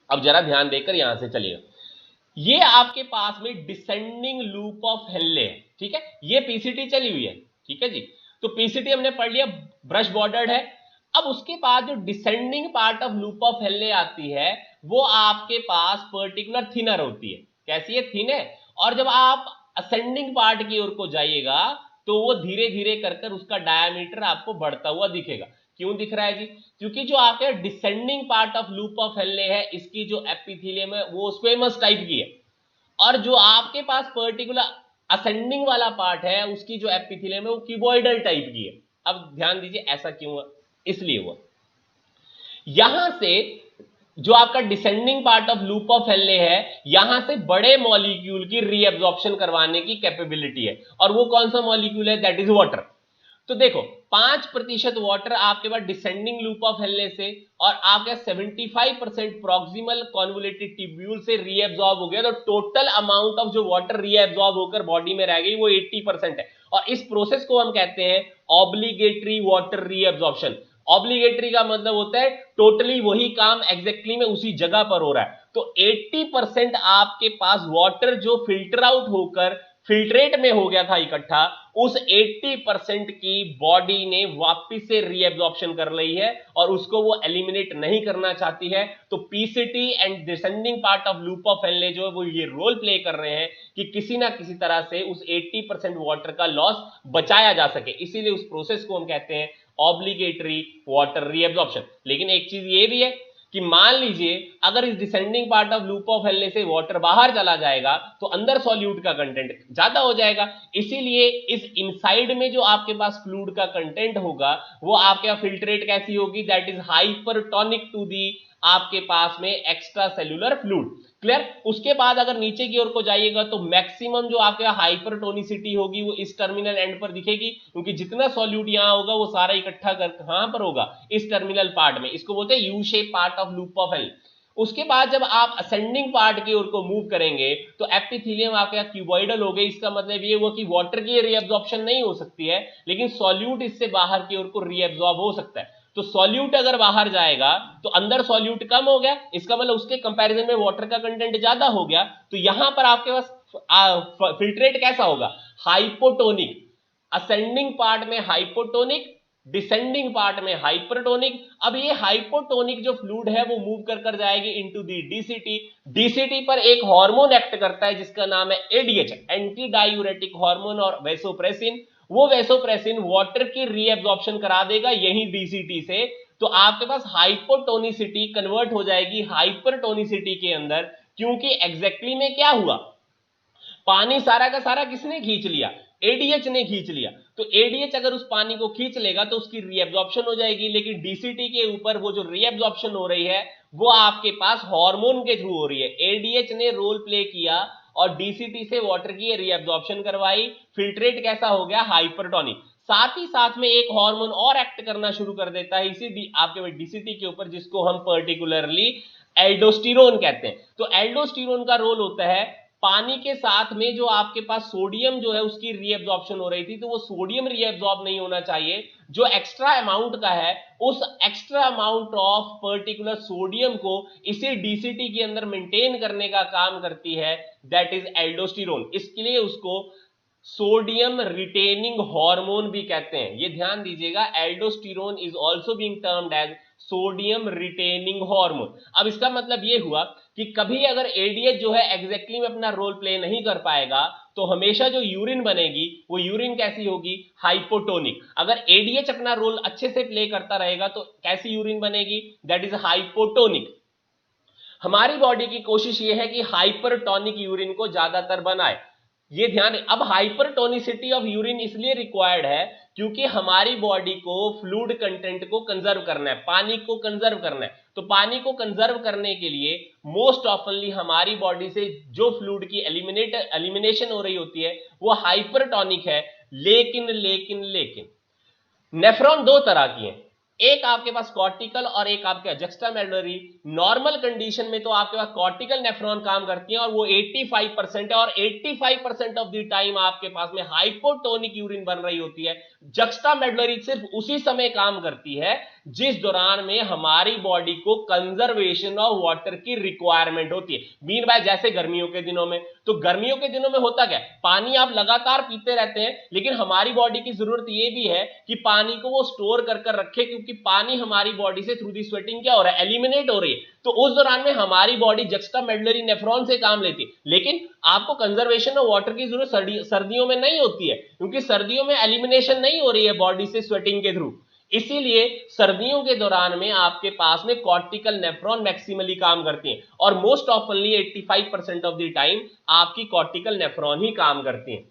अब जरा ध्यान देकर यहां से चलिएगा, ये आपके पास में डिसेंडिंग लूप ऑफ हेनले है, ठीक है, ये पीसीटी चली हुई है, ठीक है जी। तो पीसीटी हमने पढ़ लिया, ब्रश बॉर्डर्ड है। अब उसके बाद जो descending part of loop of Henle आती है वो आपके पास पर्टिकुलर थिनर होती है। कैसी है, थिन है। और जब आप असेंडिंग पार्ट की ओर को जाइएगा तो वो धीरे धीरे कर उसका डायमीटर आपको बढ़ता हुआ दिखेगा। क्यों दिख रहा है जी, क्योंकि जो आपके descending part of loop of Henle है इसकी जो एपिथेलियम है वो स्क्वेमस टाइप की है, और जो आपके पास पर्टिकुलर असेंडिंग वाला पार्ट है उसकी जो एपिथेलियम है वो क्यूबॉइडल टाइप की है। अब ध्यान दीजिए ऐसा क्यों हुआ, इसलिए हुआ यहां से जो आपका descending part of loop of Henle है, यहां से बड़े मॉलिक्यूल की रीएब्जॉर्प्शन करवाने की कैपेबिलिटी है, और वो कौन सा मॉलिक्यूल है, दैट इज वाटर। तो देखो 5% वाटर आपके पास डिसेंडिंग लूप ऑफ हेनले से और आपके 75% प्रॉक्सिमल कॉन्वोल्यूटेड ट्यूब्यूल से रीएब्जॉर्ब हो गया, तो टोटल अमाउंट ऑफ जो वाटर रीएब्जॉर्ब होकर बॉडी में रह गई वो 80% है, और इस प्रोसेस को हम कहते हैं ऑब्लिगेटरी वाटर रीएब्जॉर्प्शन। ऑब्लिगेटरी का मतलब होता है टोटली वही काम एग्जैक्टली में उसी जगह पर हो रहा है। तो 80% आपके पास वाटर जो फिल्टर आउट होकर फिल्ट्रेट में हो गया था इकट्ठा, उस 80% की बॉडी ने वापिस से रीएब्जॉर्प्शन कर ली है और उसको वो एलिमिनेट नहीं करना चाहती है। तो PCT and descending part of loop of Henle जो है वो ये रोल प्ले कर रहे हैं कि किसी ना किसी तरह से उस 80% वाटर का लॉस बचाया जा सके, इसीलिए उस प्रोसेस को हम कहते हैं ऑब्लिगेटरी वाटर रीएब्जॉर्प्शन। लेकिन एक चीज ये भी है कि मान लीजिए अगर इस descending part of loop of Henle से वाटर बाहर चला जाएगा तो अंदर सॉल्यूट का कंटेंट ज्यादा हो जाएगा, इसीलिए इस इनसाइड में जो आपके पास फ्लूइड का कंटेंट होगा वो आपके फिल्ट्रेट कैसी होगी, that is hypertonic to the आपके पास में एक्स्ट्रा सेल्यूलर फ्लूइड। क्लियर। उसके बाद अगर नीचे की ओर को जाइएगा तो मैक्सिमम जो आपके हाइपरटोनिसिटी होगी वो इस टर्मिनल एंड पर दिखेगी, क्योंकि जितना सॉल्यूट यहां होगा वो सारा इकट्ठा कर कहां पर होगा, इस टर्मिनल पार्ट में। इसको बोलते हैं U shape part of loop of Henle. उसके बाद जब आप असेंडिंग पार्ट की ओर को मूव करेंगे तो एपिथेलियम आपका क्यूबॉइडल हो गए। इसका मतलब ये हुआ कि वाटर की रीएब्जॉर्प्शन नहीं हो सकती है, लेकिन सॉल्यूट इससे बाहर की ओर को रीएब्जॉर्ब हो सकता है। तो सॉल्यूट अगर बाहर जाएगा तो अंदर सॉल्यूट कम हो गया, इसका मतलब उसके कंपैरिजन में वाटर का कंटेंट ज्यादा हो गया। तो यहां पर आपके पास फिल्ट्रेट कैसा होगा, हाइपोटोनिक। असेंडिंग पार्ट में हाइपोटोनिक, डिसेंडिंग पार्ट में हाइपरटोनिक। अब ये हाइपोटोनिक जो फ्लूइड है वो मूव कर जाएगी इनटू दी डीसीटी। डीसीटी पर एक हार्मोन एक्ट करता है जिसका नाम है एडीएच, एंटी डायूरेटिक हार्मोन, और वेसोप्रेसिन। वो वेसोप्रेसिन वाटर की रीएब्जॉर्प्शन करा देगा यही डीसीटी से। तो आपके पास हाइपोटोनिसिटी कन्वर्ट हो जाएगी हाइपरटोनिसिटी के अंदर, क्योंकि एग्जैक्टली में क्या हुआ, पानी सारा का सारा किसने खींच लिया, एडीएच ने खींच लिया। तो एडीएच अगर उस पानी को खींच लेगा तो उसकी रीएब्जॉर्प्शन हो जाएगी, लेकिन डीसीटी के ऊपर वो जो रीएब्जॉर्प्शन हो रही है वो आपके पास हार्मोन के थ्रू हो रही है। एडीएच ने रोल प्ले किया और डीसीटी से वाटर की रीएब्जॉर्प्शन करवाई। फिल्ट्रेट कैसा हो गया, हाइपरटोनिक। साथ ही साथ में एक हार्मोन और एक्ट करना शुरू कर देता है इसी आपके डीसीटी के ऊपर, जिसको हम पर्टिकुलरली एल्डोस्टेरोन कहते हैं। तो एल्डोस्टेरोन का रोल होता है पानी के साथ में जो आपके पास सोडियम जो है उसकी रीएब्जॉर्प्शन हो रही थी, तो वो सोडियम रीएब्जॉर्ब नहीं होना चाहिए। जो एक्स्ट्रा अमाउंट का है उस extra amount of particular sodium को इसी डीसीटी के अंदर मेंटेन करने का काम करती है, दैट इज एल्डोस्टेरोन। इसके लिए उसको सोडियम रिटेनिंग हार्मोन भी कहते हैं। ये ध्यान दीजिएगा, aldosterone is also being termed as sodium retaining hormone. अब इसका मतलब ये हुआ कि कभी अगर एडीएच जो है एग्जैक्टली में अपना रोल प्ले नहीं कर पाएगा तो हमेशा जो यूरिन बनेगी वो यूरिन कैसी होगी, हाइपोटोनिक। अगर एडीएच अपना रोल अच्छे से प्ले करता रहेगा तो कैसी यूरिन बनेगी, दैट इज हाइपोटोनिक। हमारी बॉडी की कोशिश ये है कि हाइपरटोनिक यूरिन को ज्यादातर बनाए। ये ध्यान है। अब हाइपरटोनिसिटी ऑफ यूरिन इसलिए रिक्वायर्ड है क्योंकि हमारी बॉडी को फ्लूइड कंटेंट को कंजर्व करना है, पानी को कंजर्व करना है। तो पानी को कंजर्व करने के लिए मोस्ट ऑफनली हमारी बॉडी से जो फ्लूइड की एलिमिनेशन हो रही होती है वो हाइपरटोनिक है। लेकिन नेफ्रॉन दो तरह की हैं, एक आपके पास कॉर्टिकल और एक आपके जक्स्टामेडुलरी। नॉर्मल कंडीशन में तो आपके पास कॉर्टिकल नेफ्रॉन काम करती है और वो 85% है, और 85% ऑफ द टाइम आपके पास में हाइपोटोनिक यूरिन बन रही होती है। जक्स्टामेडुलरी सिर्फ उसी समय काम करती है जिस दौरान में हमारी बॉडी को कंजर्वेशन ऑफ वाटर की रिक्वायरमेंट होती है। मीन बाय जैसे गर्मियों के दिनों में, तो गर्मियों के दिनों में होता क्या, पानी आप लगातार पीते रहते हैं, लेकिन हमारी बॉडी की जरूरत यह भी है कि पानी को वो स्टोर कर रखे, क्योंकि पानी हमारी बॉडी से थ्रू दी स्वेटिंग क्या हो रहा है, एलिमिनेट हो रही है। तो उस दौरान में हमारी बॉडी जक्स्टामेडुलरी नेफ्रॉन से काम लेती है। लेकिन आपको कंजर्वेशन ऑफ वाटर की जरूरत सर्दियों में नहीं होती है, क्योंकि सर्दियों में एलिमिनेशन नहीं हो रही है बॉडी से स्वेटिंग के थ्रू। इसीलिए सर्दियों के दौरान में आपके पास में कॉर्टिकल नेफ्रॉन मैक्सिमली काम करती हैं, और मोस्ट ऑफनली 85% ऑफ द टाइम आपकी कॉर्टिकल नेफ्रॉन ही काम करती हैं।